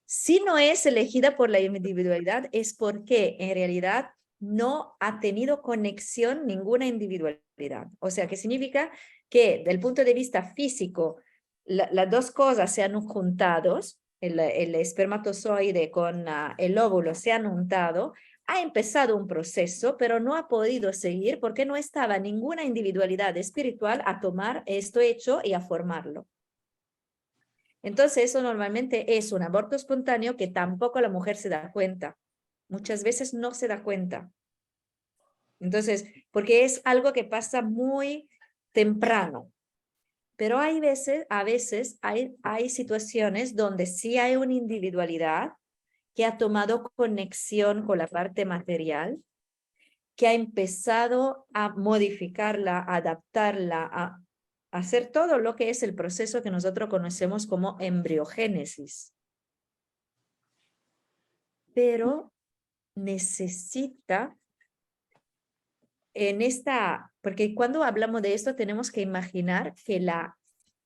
Si no es elegida por la individualidad, es porque en realidad no ha tenido conexión ninguna individualidad. O sea, que significa que del punto de vista físico, las 2 cosas se han juntado, el espermatozoide con el óvulo se han juntado, ha empezado un proceso, pero no ha podido seguir porque no estaba ninguna individualidad espiritual a tomar esto hecho y a formarlo. Entonces, eso normalmente es un aborto espontáneo que tampoco la mujer se da cuenta. Muchas veces no se da cuenta. Entonces, porque es algo que pasa muy temprano. Pero a veces hay situaciones donde sí hay una individualidad que ha tomado conexión con la parte material, que ha empezado a modificarla, a adaptarla, a hacer todo lo que es el proceso que nosotros conocemos como embriogénesis. Pero necesita porque cuando hablamos de esto tenemos que imaginar que la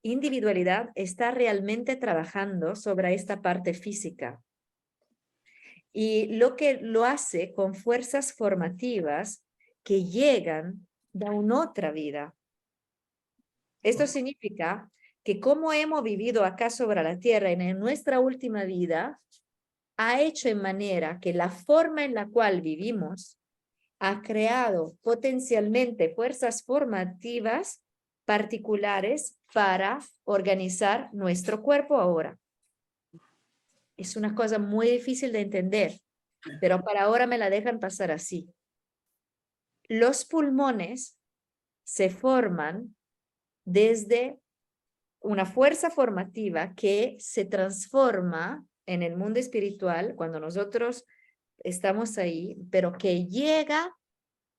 individualidad está realmente trabajando sobre esta parte física. Y lo que lo hace con fuerzas formativas que llegan de una otra vida. Esto significa que como hemos vivido acá sobre la tierra en nuestra última vida, ha hecho en manera que la forma en la cual vivimos ha creado potencialmente fuerzas formativas particulares para organizar nuestro cuerpo ahora. Es una cosa muy difícil de entender, pero para ahora me la dejan pasar así. Los pulmones se forman desde una fuerza formativa que se transforma en el mundo espiritual cuando nosotros estamos ahí, pero que llega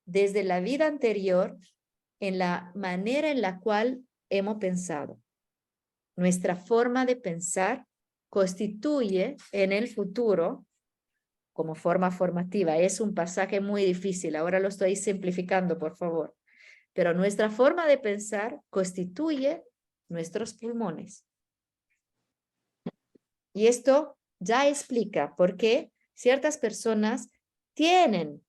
desde la vida anterior en la manera en la cual hemos pensado. Nuestra forma de pensar constituye en el futuro como forma formativa. Es un pasaje muy difícil, ahora lo estoy simplificando, por favor. Pero nuestra forma de pensar constituye nuestros pulmones. Y esto ya explica por qué ciertas personas tienen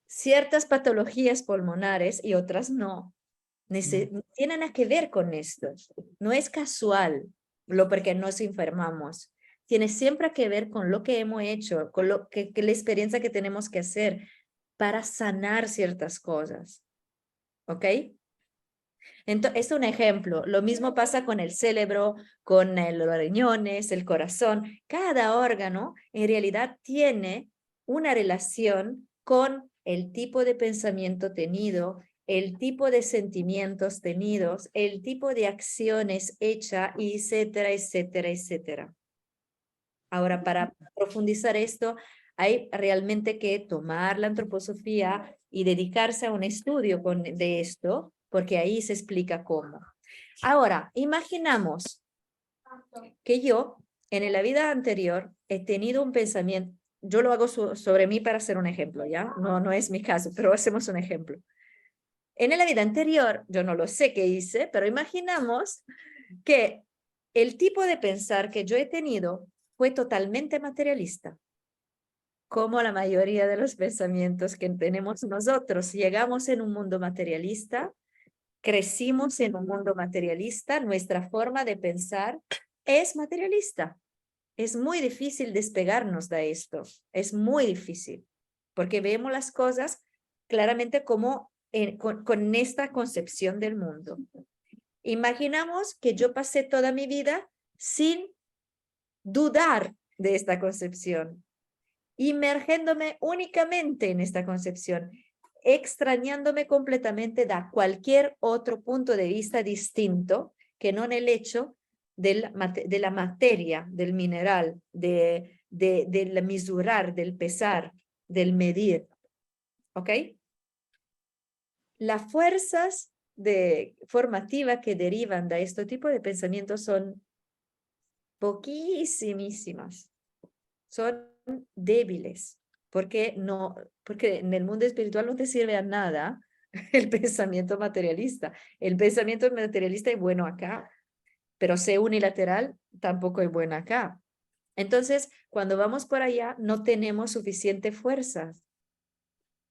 ciertas patologías pulmonares y otras no. Tienen que ver con esto. No es casual porque nos enfermamos. Tiene siempre que ver con lo que hemos hecho, con la experiencia que tenemos que hacer para sanar ciertas cosas. ¿Ok? Entonces, es un ejemplo. Lo mismo pasa con el cerebro, con los riñones, el corazón. Cada órgano en realidad tiene una relación con el tipo de pensamiento tenido, el tipo de sentimientos tenidos, el tipo de acciones hechas, etcétera, etcétera, etcétera. Ahora, para profundizar esto, hay realmente que tomar la antroposofía y dedicarse a un estudio de esto, porque ahí se explica cómo. Ahora, imaginamos que yo, en la vida anterior, he tenido un pensamiento, yo lo hago sobre mí para hacer un ejemplo, ¿ya? No es mi caso, pero hacemos un ejemplo. En la vida anterior, yo no lo sé qué hice, pero imaginamos que el tipo de pensar que yo he tenido fue totalmente materialista. Como la mayoría de los pensamientos que tenemos nosotros, llegamos en un mundo materialista, crecimos en un mundo materialista, nuestra forma de pensar es materialista. Es muy difícil despegarnos de esto, es muy difícil, porque vemos las cosas claramente como con esta concepción del mundo. Imaginamos que yo pasé toda mi vida sin dudar de esta concepción, inmergiéndome únicamente en esta concepción, extrañándome completamente de cualquier otro punto de vista distinto que no en el hecho de la materia, del mineral, del mesurar, del pesar, del medir. ¿Ok? Las fuerzas formativas que derivan de este tipo de pensamientos son poquísimas. Son débiles, porque en el mundo espiritual no te sirve a nada el pensamiento materialista. El pensamiento materialista es bueno acá, pero ser unilateral tampoco es bueno acá. Entonces, cuando vamos por allá, no tenemos suficiente fuerza,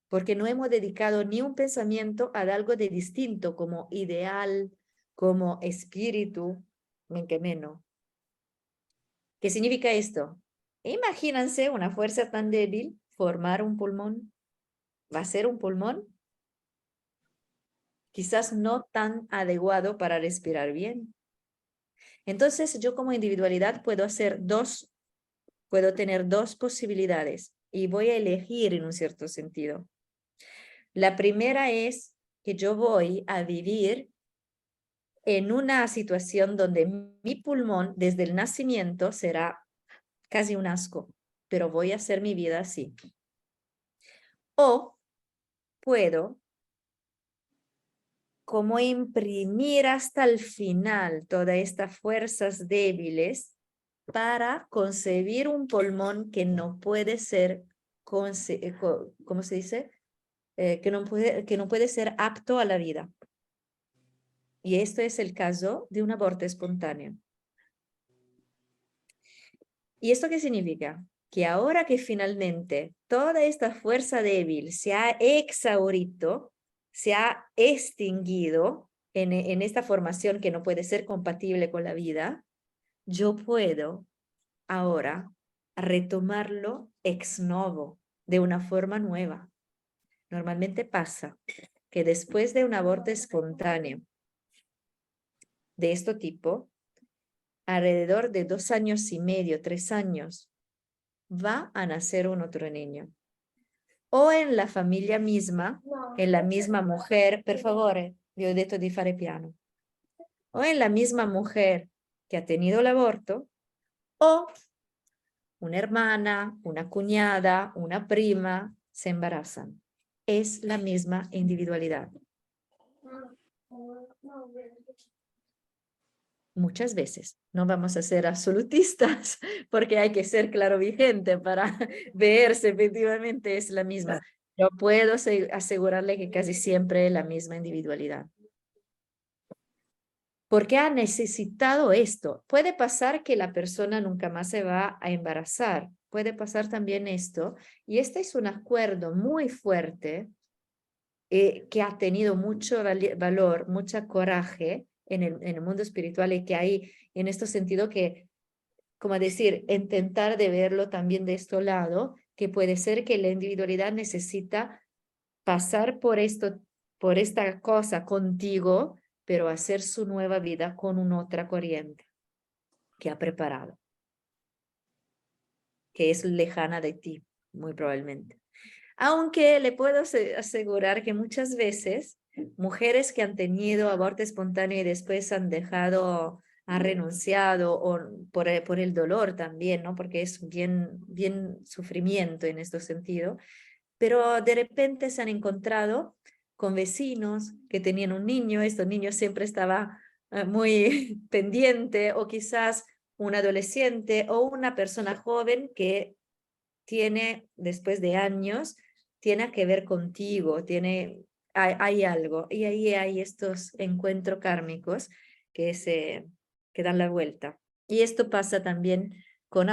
porque no hemos dedicado ni un pensamiento a algo de distinto, como ideal, como espíritu, men que menos. ¿Qué significa esto? Imagínense una fuerza tan débil, formar un pulmón. ¿Va a ser un pulmón? Quizás no tan adecuado para respirar bien. Entonces, yo como individualidad puedo tener dos posibilidades y voy a elegir en un cierto sentido. La primera es que yo voy a vivir en una situación donde mi pulmón desde el nacimiento será casi un asco, pero voy a hacer mi vida así. O puedo como imprimir hasta el final todas estas fuerzas débiles para concebir un pulmón que no puede ser, ¿cómo se dice? Que no puede ser apto a la vida. Y esto es el caso de un aborto espontáneo. ¿Y esto qué significa? Que ahora que finalmente toda esta fuerza débil se ha exhaurido, se ha extinguido en esta formación que no puede ser compatible con la vida, yo puedo ahora retomarlo ex novo, de una forma nueva. Normalmente pasa que después de un aborto espontáneo de este tipo, alrededor de 2 años y medio, 3 años, va a nacer un otro niño. O en la familia misma, en la misma mujer, per favore, vi ho detto di fare piano. O en la misma mujer que ha tenido el aborto, o una hermana, una cuñada, una prima, se embarazan. Es la misma individualidad. Muchas veces. No vamos a ser absolutistas porque hay que ser clarovigente para ver si efectivamente es la misma. Yo puedo asegurarle que casi siempre es la misma individualidad. Porque ha necesitado esto. Puede pasar que la persona nunca más se va a embarazar. Puede pasar también esto. Y este es un acuerdo muy fuerte que ha tenido mucho valor, mucho coraje en el mundo espiritual y que hay en este sentido que, como decir, intentar de verlo también de este lado, que puede ser que la individualidad necesita pasar por esto, por esta cosa contigo, pero hacer su nueva vida con una otra corriente que ha preparado, que es lejana de ti, muy probablemente. Aunque le puedo asegurar que muchas veces mujeres que han tenido aborto espontáneo y después han dejado, han renunciado o por el dolor también, ¿no? Porque es bien sufrimiento en este sentido, pero de repente se han encontrado con vecinos que tenían un niño, este niño siempre estaba muy pendiente, o quizás un adolescente o una persona joven que tiene, después de años, tiene que ver contigo, hay algo, y ahí hay estos encuentros kármicos que dan la vuelta. Y esto pasa también con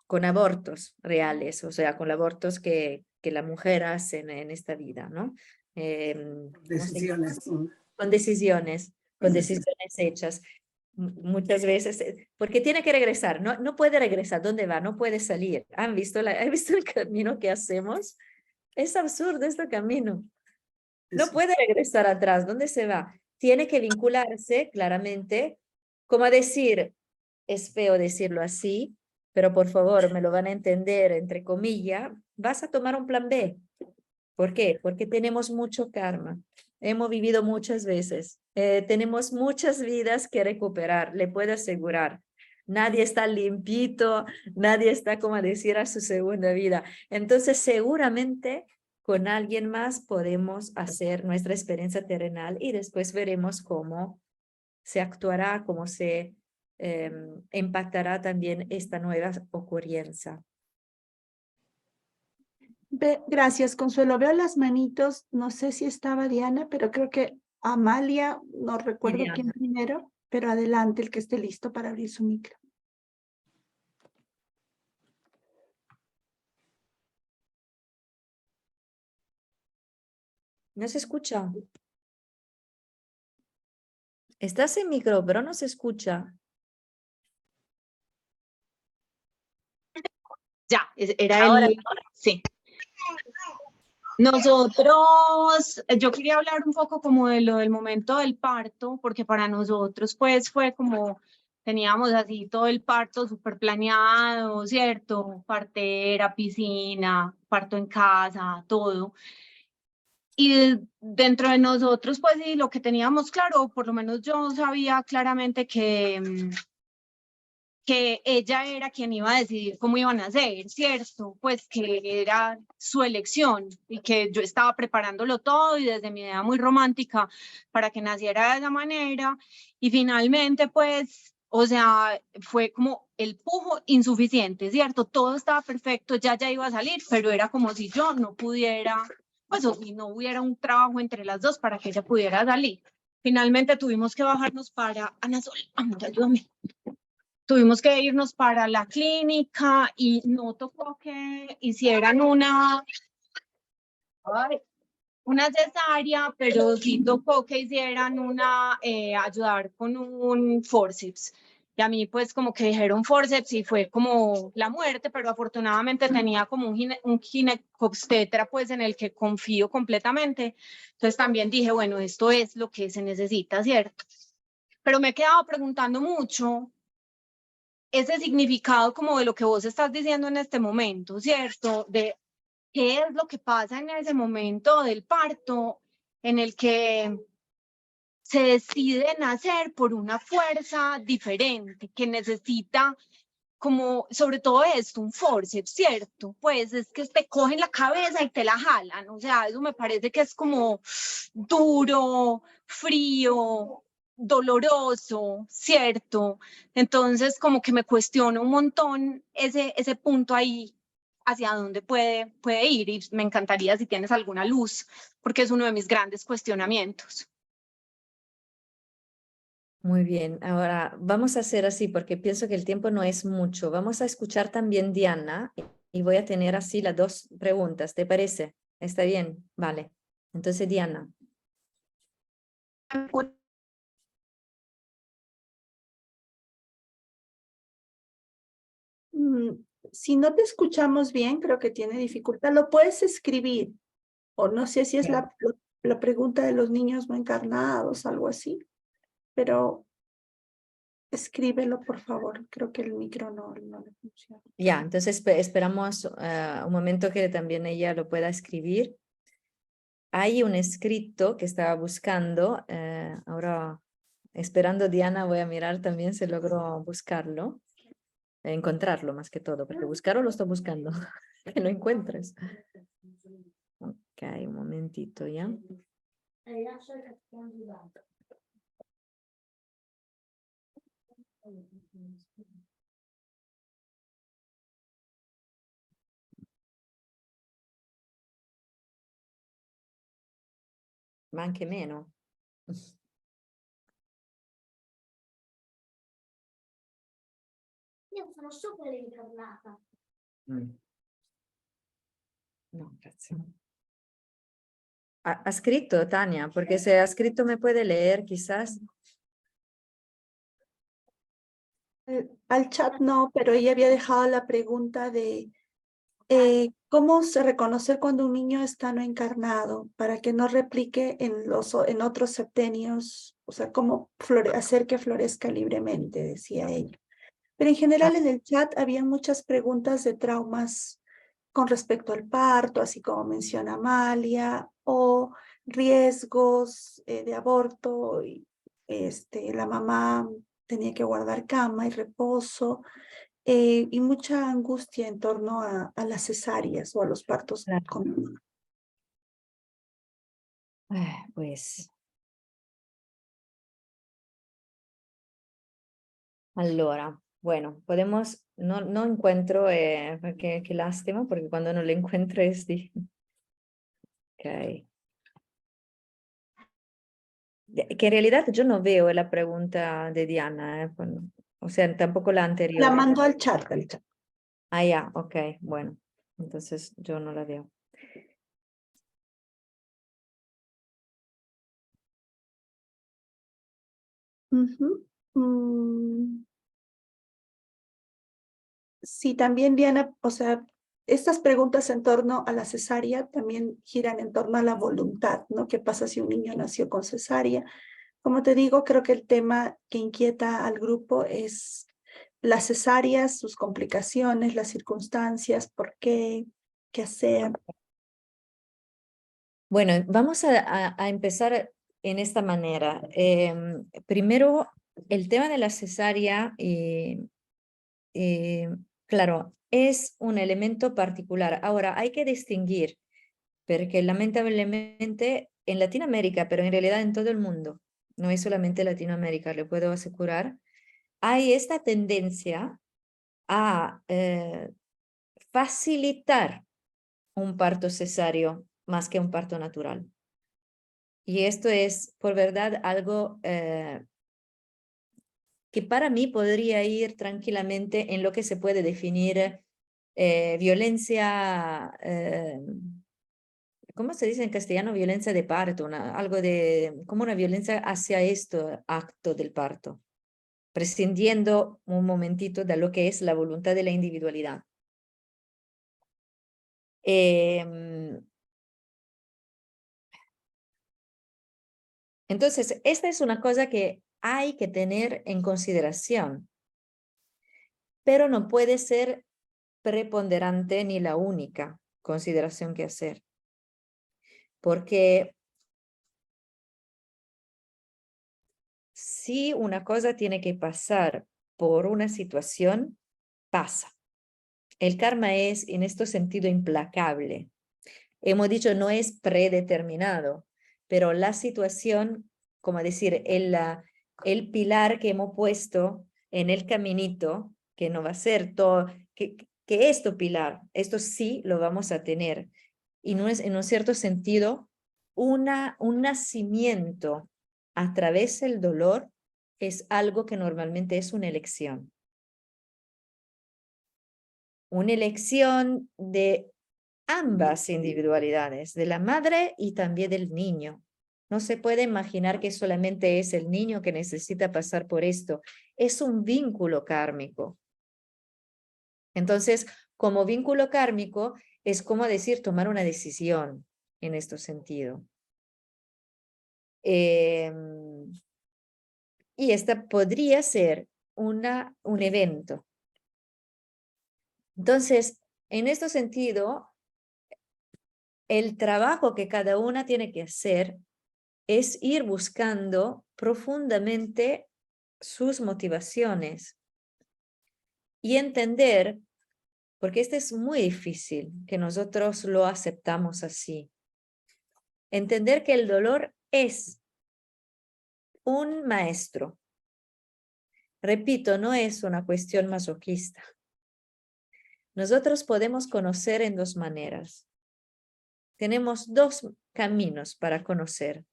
con abortos reales, o sea, con abortos que la mujer hace en esta vida, ¿no? Decisiones. Con decisiones hechas. Muchas veces, porque tiene que regresar, no puede regresar, ¿dónde va? No puede salir. ¿Han visto el camino que hacemos? Es absurdo este camino. No puede regresar atrás, ¿dónde se va? Tiene que vincularse claramente, como decir, es feo decirlo así, pero por favor, me lo van a entender, entre comillas, vas a tomar un plan B. ¿Por qué? Porque tenemos mucho karma. Hemos vivido muchas veces. Tenemos muchas vidas que recuperar, le puedo asegurar. Nadie está limpito, nadie está, como decir, a su segunda vida. Entonces, seguramente con alguien más podemos hacer nuestra experiencia terrenal y después veremos cómo se actuará, cómo se impactará también esta nueva ocurrencia. Gracias, Consuelo. Veo las manitos, no sé si estaba Diana, pero creo que Amalia, no recuerdo Diana. quién primero, pero adelante el que esté listo para abrir su micro. ¿No se escucha? Estás en micro, pero no se escucha. Ya, era Ahora. sí. Nosotros, yo quería hablar un poco como de lo del momento del parto, porque para nosotros pues fue como teníamos así todo el parto súper planeado, ¿cierto? Partera, piscina, parto en casa, todo. Y dentro de nosotros, pues sí, lo que teníamos claro, por lo menos yo sabía claramente que ella era quien iba a decidir cómo iban a hacer, ¿cierto? Pues que era su elección y que yo estaba preparándolo todo y desde mi idea muy romántica para que naciera de esa manera. Y finalmente, pues, o sea, fue como el pujo insuficiente, ¿cierto? Todo estaba perfecto, ya iba a salir, pero era como si yo no pudiera, pues, o si no hubiera un trabajo entre las dos para que ella pudiera salir. Finalmente tuvimos que bajarnos para Ana Sol, amor, ayúdame. Tuvimos que irnos para la clínica y no tocó que hicieran una cesárea, pero sí tocó que hicieran ayudar con un forceps. Y a mí pues como que dijeron forceps y fue como la muerte, pero afortunadamente tenía como un ginecobstetra pues en el que confío completamente. Entonces también dije, bueno, esto es lo que se necesita, ¿cierto? Pero me he quedado preguntando mucho ese significado como de lo que vos estás diciendo en este momento, ¿cierto? De qué es lo que pasa en ese momento del parto en el que se decide nacer por una fuerza diferente, que necesita como, sobre todo esto, un forceps, ¿cierto? Pues es que te cogen la cabeza y te la jalan, o sea, eso me parece que es como duro, frío, doloroso, ¿cierto? Entonces, como que me cuestiono un montón ese punto ahí, hacia dónde puede ir, y me encantaría si tienes alguna luz, porque es uno de mis grandes cuestionamientos. Muy bien, ahora vamos a hacer así porque pienso que el tiempo no es mucho. Vamos a escuchar también Diana y voy a tener así las dos preguntas, ¿te parece? ¿Está bien? Vale. Entonces, Diana. Si no te escuchamos bien, creo que tiene dificultad. Lo puedes escribir, o no sé si es la pregunta de los niños no encarnados, algo así, pero escríbelo, por favor. Creo que el micro no le funciona. Ya, entonces esperamos un momento que también ella lo pueda escribir. Hay un escrito que estaba buscando, ahora esperando Diana voy a mirar también si logro buscarlo, encontrarlo más que todo, porque buscarlo lo estoy buscando, que lo encuentres. Ok, un momentito ya. Ma anche meno. Io sono super incarnata. No, grazie. Ha escrito, Tania, porque si ha escrito me puede leer quizás. Al chat no, pero ella había dejado la pregunta de cómo se reconocer cuando un niño está no encarnado para que no replique en otros septenios, o sea, cómo hacer que florezca libremente, decía ella. Pero en general en el chat había muchas preguntas de traumas con respecto al parto, así como menciona Amalia, o riesgos de aborto, y la mamá tenía que guardar cama y reposo, y mucha angustia en torno a las cesáreas o a los partos. Claro. Pues. Allora, bueno, podemos, no encuentro, qué lástima, porque cuando no lo encuentro es di. Ok. Que en realidad yo no veo la pregunta de Diana, o sea, tampoco la anterior. La mandó al chat, Ah, ya, ok, bueno, entonces yo no la veo. Sí, también Diana, o sea, estas preguntas en torno a la cesárea también giran en torno a la voluntad, ¿no? ¿Qué pasa si un niño nació con cesárea? Como te digo, creo que el tema que inquieta al grupo es las cesáreas, sus complicaciones, las circunstancias, por qué hacer. Bueno, vamos a empezar en esta manera. Primero, el tema de la cesárea, claro, es un elemento particular. Ahora, hay que distinguir, porque lamentablemente en Latinoamérica, pero en realidad en todo el mundo, no es solamente Latinoamérica, le puedo asegurar, hay esta tendencia a facilitar un parto cesáreo más que un parto natural. Y esto es, por verdad, algo que para mí podría ir tranquilamente en lo que se puede definir violencia, ¿cómo se dice en castellano? Violencia de parto, algo de, como una violencia hacia esto acto del parto, prescindiendo un momentito de lo que es la voluntad de la individualidad. Entonces, esta es una cosa que hay que tener en consideración, pero no puede ser preponderante ni la única consideración que hacer. Porque si una cosa tiene que pasar por una situación, pasa. El karma es en este sentido implacable. Hemos dicho no es predeterminado, pero la situación, como decir, el pilar que hemos puesto en el caminito, que no va a ser todo, que esto pilar, esto sí lo vamos a tener. Y no es en un cierto sentido un nacimiento a través del dolor es algo que normalmente es una elección. Una elección de ambas individualidades, de la madre y también del niño. No se puede imaginar que solamente es el niño que necesita pasar por esto. Es un vínculo kármico. Entonces, como vínculo kármico, es como decir, tomar una decisión en este sentido. Y esta podría ser un evento. Entonces, en este sentido, el trabajo que cada una tiene que hacer es ir buscando profundamente sus motivaciones y entender, porque este es muy difícil que nosotros lo aceptamos así, entender que el dolor es un maestro. Repito, no es una cuestión masoquista. Nosotros podemos conocer en dos maneras. Tenemos dos caminos para conocer.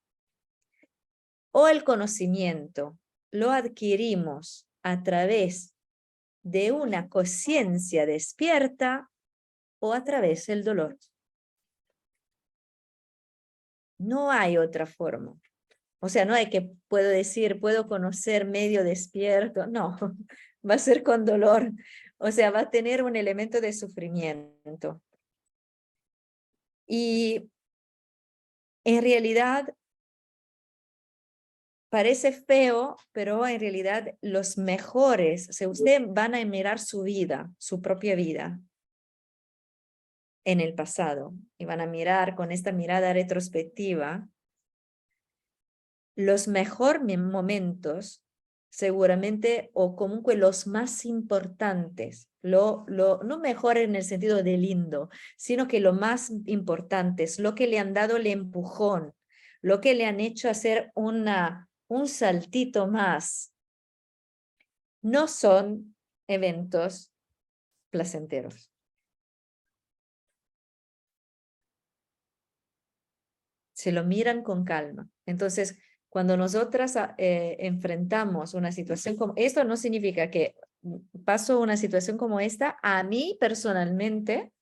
O el conocimiento lo adquirimos a través de una conciencia despierta o a través del dolor. No hay otra forma. O sea, no hay que, puedo decir, puedo conocer medio despierto. No, va a ser con dolor. O sea, va a tener un elemento de sufrimiento. Y en realidad parece feo, pero en realidad los mejores, si ustedes van a mirar su vida, su propia vida en el pasado, y van a mirar con esta mirada retrospectiva, los mejores momentos, seguramente, o como que los más importantes, no mejor en el sentido de lindo, sino que lo más importantes, lo que le han dado el empujón, lo que le han hecho hacer un saltito más, no son eventos placenteros. Se lo miran con calma. Entonces, cuando nosotras enfrentamos una situación como esto, no significa que paso una situación como esta, a mí personalmente,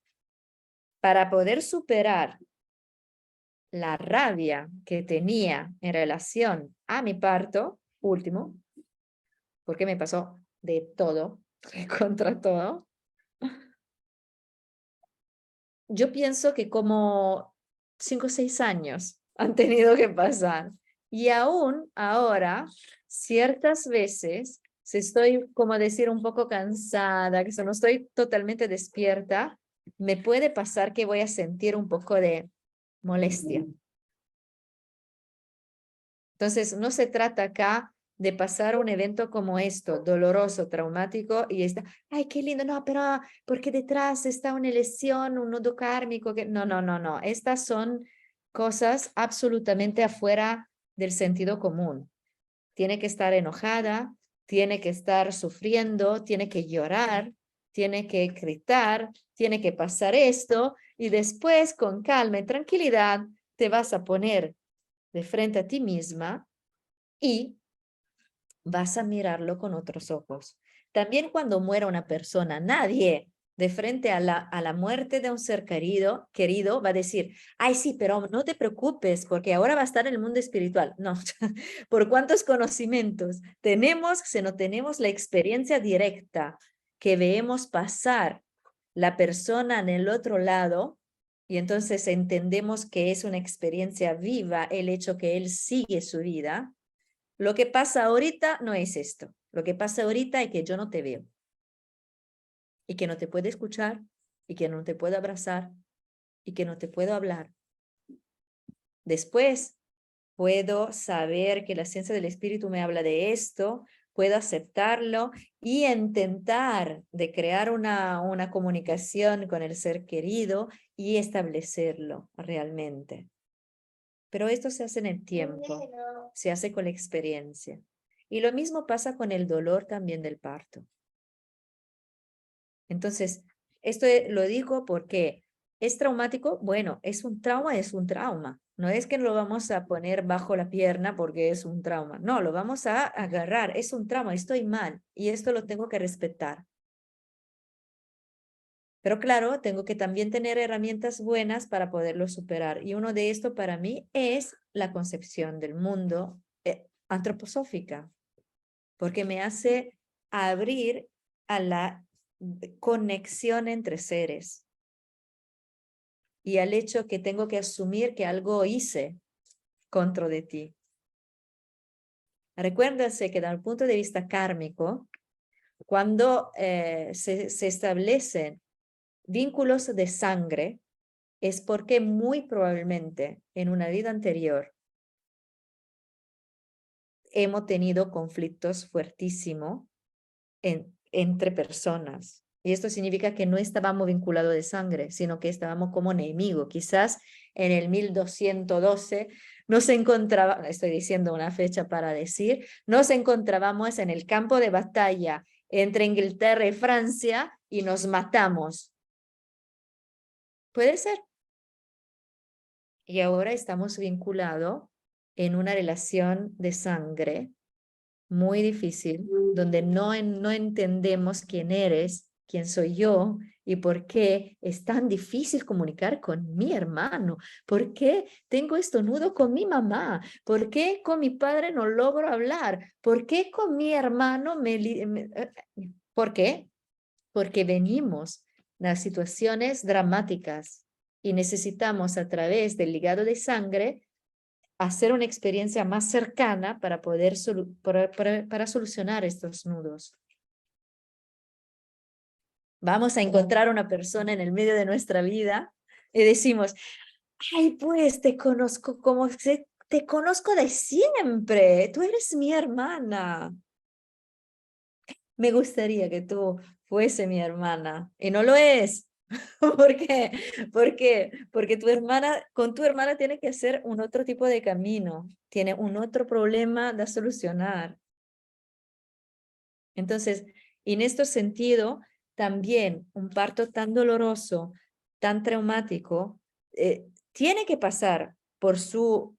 para poder superar la rabia que tenía en relación a mi parto último, porque me pasó de todo, contra todo, yo pienso que como 5 o 6 años han tenido que pasar. Y aún ahora, ciertas veces, si estoy, como decir, un poco cansada, que no estoy totalmente despierta, me puede pasar que voy a sentir un poco de molestia. Entonces, no se trata acá de pasar un evento como esto, doloroso, traumático, y está, ay, qué lindo, no, pero porque detrás está una lesión, un nudo kármico, que no, no, no, no, estas son cosas absolutamente afuera del sentido común. Tiene que estar enojada, tiene que estar sufriendo, tiene que llorar, tiene que gritar, tiene que pasar esto, y después con calma y tranquilidad te vas a poner de frente a ti misma y vas a mirarlo con otros ojos. También cuando muera una persona, nadie de frente a la muerte de un ser querido va a decir, ay sí, pero no te preocupes porque ahora va a estar en el mundo espiritual. No, por cuántos conocimientos tenemos si no tenemos la experiencia directa que vemos pasar la persona en el otro lado, y entonces entendemos que es una experiencia viva el hecho que él sigue su vida. Lo que pasa ahorita no es esto. Lo que pasa ahorita es que yo no te veo. Y que no te puedo escuchar, y que no te puedo abrazar, y que no te puedo hablar. Después puedo saber que la ciencia del espíritu me habla de esto, puedo aceptarlo y intentar de crear una comunicación con el ser querido y establecerlo realmente. Pero esto se hace en el tiempo, se hace con la experiencia. Y lo mismo pasa con el dolor también del parto. Entonces, esto lo digo porque es traumático. Bueno, es un trauma. No es que lo vamos a poner bajo la pierna porque es un trauma. No, lo vamos a agarrar. Es un trauma, estoy mal y esto lo tengo que respetar. Pero claro, tengo que también tener herramientas buenas para poderlo superar. Y uno de esto para mí es la concepción del mundo antroposófica, porque me hace abrir a la conexión entre seres y al hecho que tengo que asumir que algo hice contra de ti. Recuérdense que desde el punto de vista kármico, cuando se establecen vínculos de sangre, es porque muy probablemente en una vida anterior hemos tenido conflictos fuertísimos entre personas. Y esto significa que no estábamos vinculados de sangre, sino que estábamos como enemigos. Quizás en el 1212 nos encontrábamos, estoy diciendo una fecha para decir, nos encontrábamos en el campo de batalla entre Inglaterra y Francia y nos matamos. Puede ser. Y ahora estamos vinculados en una relación de sangre muy difícil, donde no entendemos quién eres, quién soy yo y por qué es tan difícil comunicar con mi hermano, por qué tengo estornudo con mi mamá, por qué con mi padre no logro hablar, por qué con mi hermano ¿por qué? Porque venimos de situaciones dramáticas y necesitamos a través del ligado de sangre hacer una experiencia más cercana para poder para solucionar estos nudos. Vamos a encontrar una persona en el medio de nuestra vida y decimos, ay, pues te conozco te conozco de siempre, tú eres mi hermana. Me gustaría que tú fuese mi hermana y no lo es. ¿Por qué? Porque con tu hermana tiene que hacer un otro tipo de camino, tiene un otro problema de solucionar. Entonces, en este sentido, también un parto tan doloroso, tan traumático, tiene que pasar por su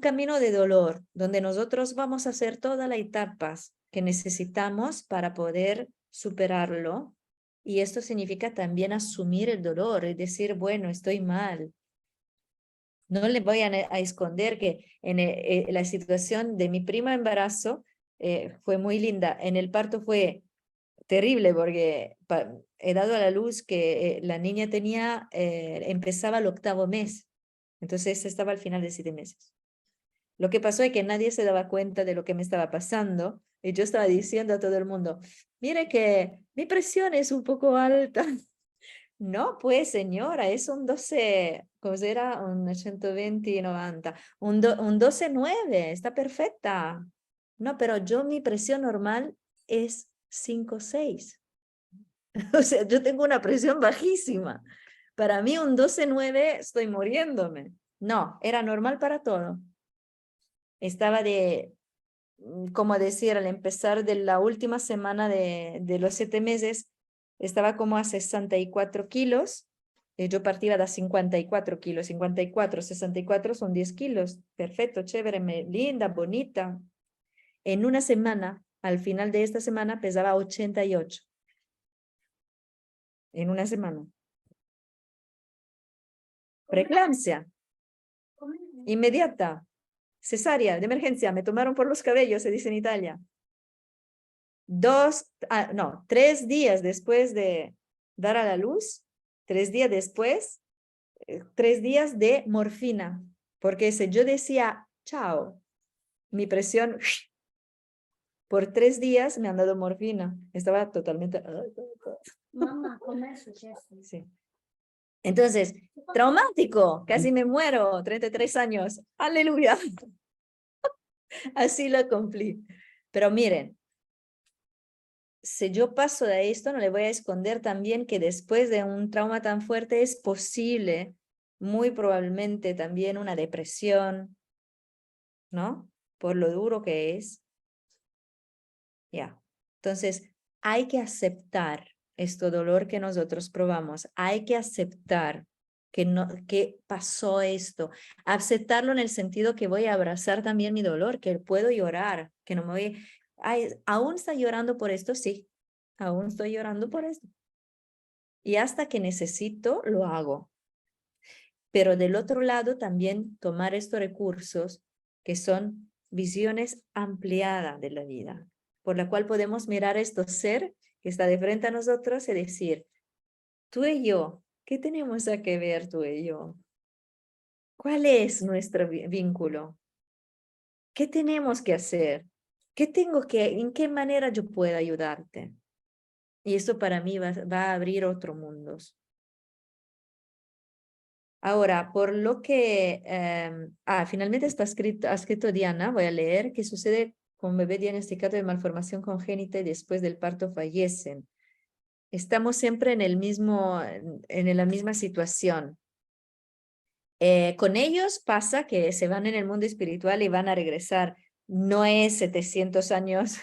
camino de dolor, donde nosotros vamos a hacer todas las etapas que necesitamos para poder superarlo. Y esto significa también asumir el dolor y decir, bueno, estoy mal. No le voy a esconder que en la situación de mi prima embarazo fue muy linda. En el parto fue terrible porque he dado a la luz que la niña empezaba el 8º mes. Entonces estaba al final de 7 meses. Lo que pasó es que nadie se daba cuenta de lo que me estaba pasando y yo estaba diciendo a todo el mundo, mire que mi presión es un poco alta. No, pues señora, es un 12, ¿cómo era? Un 120/90, un 12/9, está perfecta. No, pero mi presión normal es 5/6. O sea, yo tengo una presión bajísima. Para mí un 12/9 estoy muriéndome. No, era normal para todo. Estaba como decir, al empezar de la última semana de los 7 meses, estaba como a 64 kilos. Yo partía de 54 kilos, 54, 64 son 10 kilos. Perfecto, chévere, linda, bonita. En una semana, al final de esta semana, pesaba 88. En una semana. Preeclampsia, inmediata, cesárea, de emergencia, me tomaron por los cabellos, se dice en Italia. 3 días después de dar a la luz, 3 días después, 3 días de morfina, porque si yo decía chao, mi presión, por 3 días me han dado morfina, estaba totalmente... Mamma, com'è successo? Sí. Entonces, traumático, casi me muero, 33 años, aleluya. Así lo cumplí. Pero miren, si yo paso de esto, no le voy a esconder también que después de un trauma tan fuerte es posible, muy probablemente también una depresión, ¿no? Por lo duro que es. Ya. Entonces, hay que aceptar este dolor que nosotros probamos. Hay que aceptar que pasó esto. Aceptarlo en el sentido que voy a abrazar también mi dolor, que puedo llorar, que no me voy... Ay, ¿aún está llorando por esto? Sí, aún estoy llorando por esto. Y hasta que necesito, lo hago. Pero del otro lado, también tomar estos recursos que son visiones ampliadas de la vida, por la cual podemos mirar a este ser que está de frente a nosotros y decir, tú y yo, ¿qué tenemos que ver tú y yo? ¿Cuál es nuestro vínculo? ¿Qué tenemos que hacer? ¿En qué manera yo puedo ayudarte? Y esto para mí va a abrir otro mundo. Ahora, por lo que, finalmente está ha escrito Diana, voy a leer, ¿qué sucede con un bebé diagnosticado de malformación congénita y después del parto fallecen? Estamos siempre en la misma situación. Con ellos pasa que se van en el mundo espiritual y van a regresar. No es 700 años,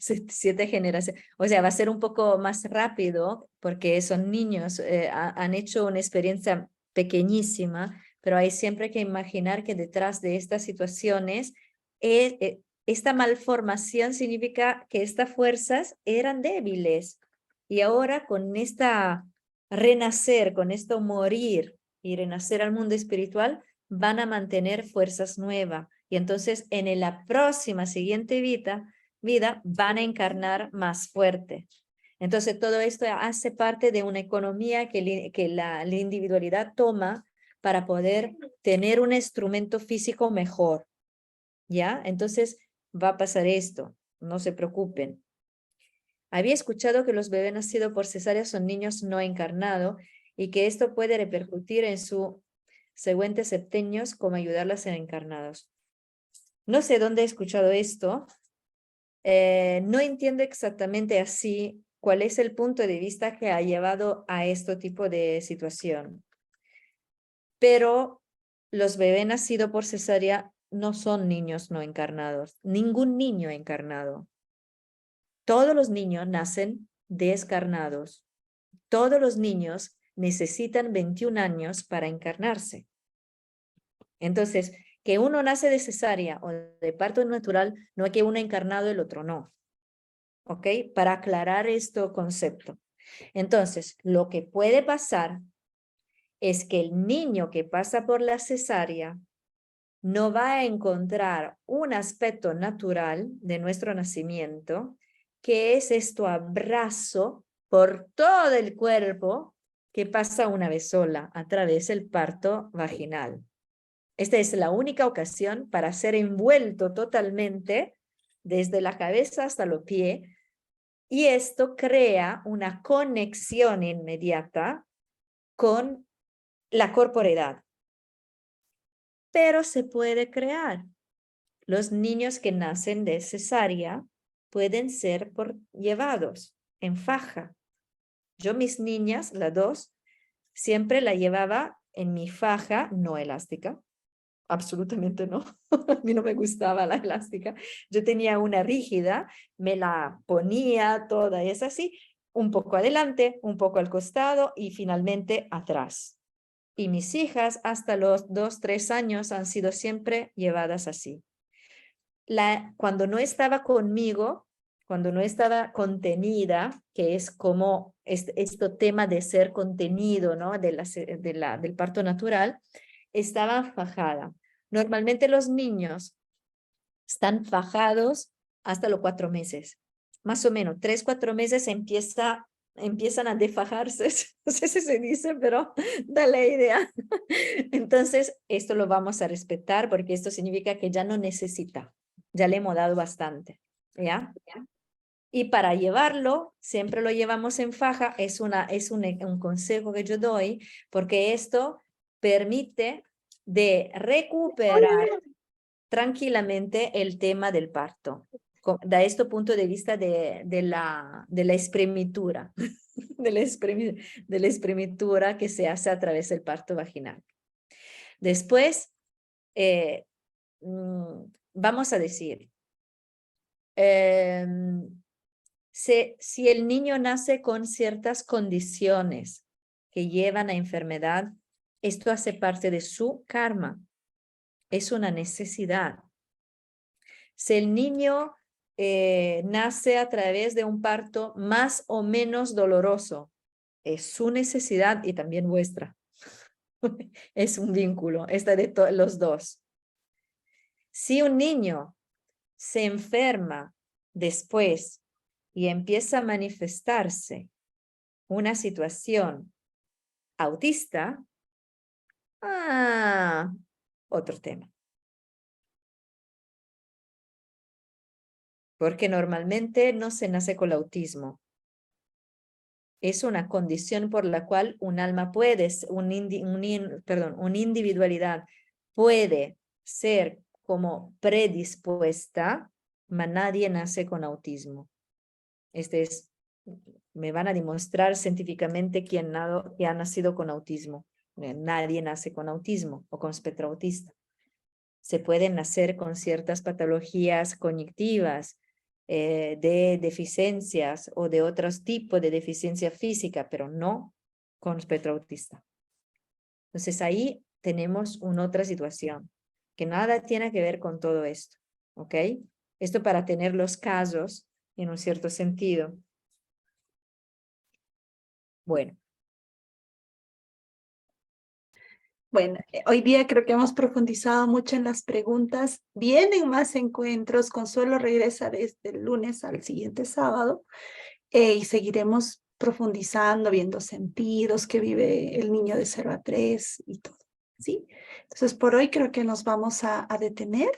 7 generaciones. O sea, va a ser un poco más rápido porque son niños, han hecho una experiencia pequeñísima, pero hay siempre que imaginar que detrás de estas situaciones, esta malformación significa que estas fuerzas eran débiles. Y ahora con esta renacer, con esto morir, y renacer al mundo espiritual, van a mantener fuerzas nuevas. Y entonces en la próxima siguiente vida van a encarnar más fuerte. Entonces todo esto hace parte de una economía que la individualidad toma para poder tener un instrumento físico mejor. ¿Ya? Entonces va a pasar esto, no se preocupen. Había escuchado que los bebés nacidos por cesárea son niños no encarnados y que esto puede repercutir en sus siguientes septenios como ayudarlas a ser encarnados. No sé dónde he escuchado esto. No entiendo exactamente así cuál es el punto de vista que ha llevado a este tipo de situación. Pero los bebés nacidos por cesárea no son niños no encarnados. Ningún niño encarnado. Todos los niños nacen descarnados. Todos los niños necesitan 21 años para encarnarse. Entonces, que uno nace de cesárea o de parto natural, no es que uno encarnado y el otro no. ¿Ok? Para aclarar este concepto. Entonces, lo que puede pasar es que el niño que pasa por la cesárea no va a encontrar un aspecto natural de nuestro nacimiento, que es este abrazo por todo el cuerpo que pasa una vez sola a través del parto vaginal. Esta es la única ocasión para ser envuelto totalmente desde la cabeza hasta los pies, y esto crea una conexión inmediata con la corporeidad. Pero se puede crear. Los niños que nacen de cesárea pueden ser llevados en faja. Yo mis niñas, las dos, siempre la llevaba en mi faja no elástica. Absolutamente no. A mí no me gustaba la elástica. Yo tenía una rígida, me la ponía toda, es así, un poco adelante, un poco al costado y finalmente atrás. Y mis hijas hasta los 2, 3 años han sido siempre llevadas así. Cuando no estaba conmigo, cuando no estaba contenida, que es como este tema de ser contenido, ¿no? Del parto natural, estaba fajada. Normalmente los niños están fajados hasta los 4 meses. Más o menos, 3, 4 meses empiezan a desfajarse. No sé si se dice, pero da la idea. Entonces, esto lo vamos a respetar porque esto significa que ya no necesita. Ya le hemos dado bastante, ¿ya? Y para llevarlo, siempre lo llevamos en faja. Es un consejo que yo doy porque esto permite de recuperar tranquilamente el tema del parto. Da este punto de vista de la espremitura, de la espremitura que se hace a través del parto vaginal. Después, vamos a decir, si el niño nace con ciertas condiciones que llevan a enfermedad, esto hace parte de su karma. Es una necesidad. Si el niño nace a través de un parto más o menos doloroso, es su necesidad y también vuestra. Es un vínculo, esta de los dos. Si un niño se enferma después y empieza a manifestarse una situación autista, otro tema. Porque normalmente no se nace con el autismo. Es una condición por la cual un alma puede, una individualidad puede ser como predispuesta, mas nadie nace con autismo. Me van a demostrar científicamente quién ha nacido con autismo. Nadie nace con autismo o con espectro autista. Se puede nacer con ciertas patologías cognitivas, de deficiencias o de otros tipos de deficiencia física, pero no con espectro autista. Entonces ahí tenemos una otra situación que nada tiene que ver con todo esto, ¿ok? Esto para tener los casos en un cierto sentido. Bueno. Bueno, hoy día creo que hemos profundizado mucho en las preguntas. Vienen más encuentros. Consuelo regresa desde el lunes al siguiente sábado y seguiremos profundizando, viendo sentidos que vive el niño de 0 a 3 y todo, ¿sí? Entonces, por hoy creo que nos vamos a detener.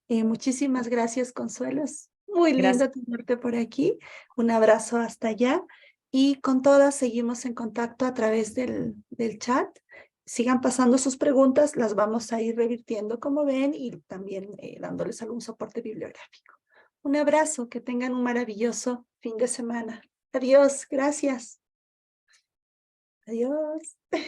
Muchísimas gracias, Consuelo. Es muy lindo tenerte por aquí. Un abrazo hasta allá. Y con todas seguimos en contacto a través del chat. Sigan pasando sus preguntas, las vamos a ir revirtiendo como ven y también dándoles algún soporte bibliográfico. Un abrazo, que tengan un maravilloso fin de semana. Adiós, gracias. Adiós.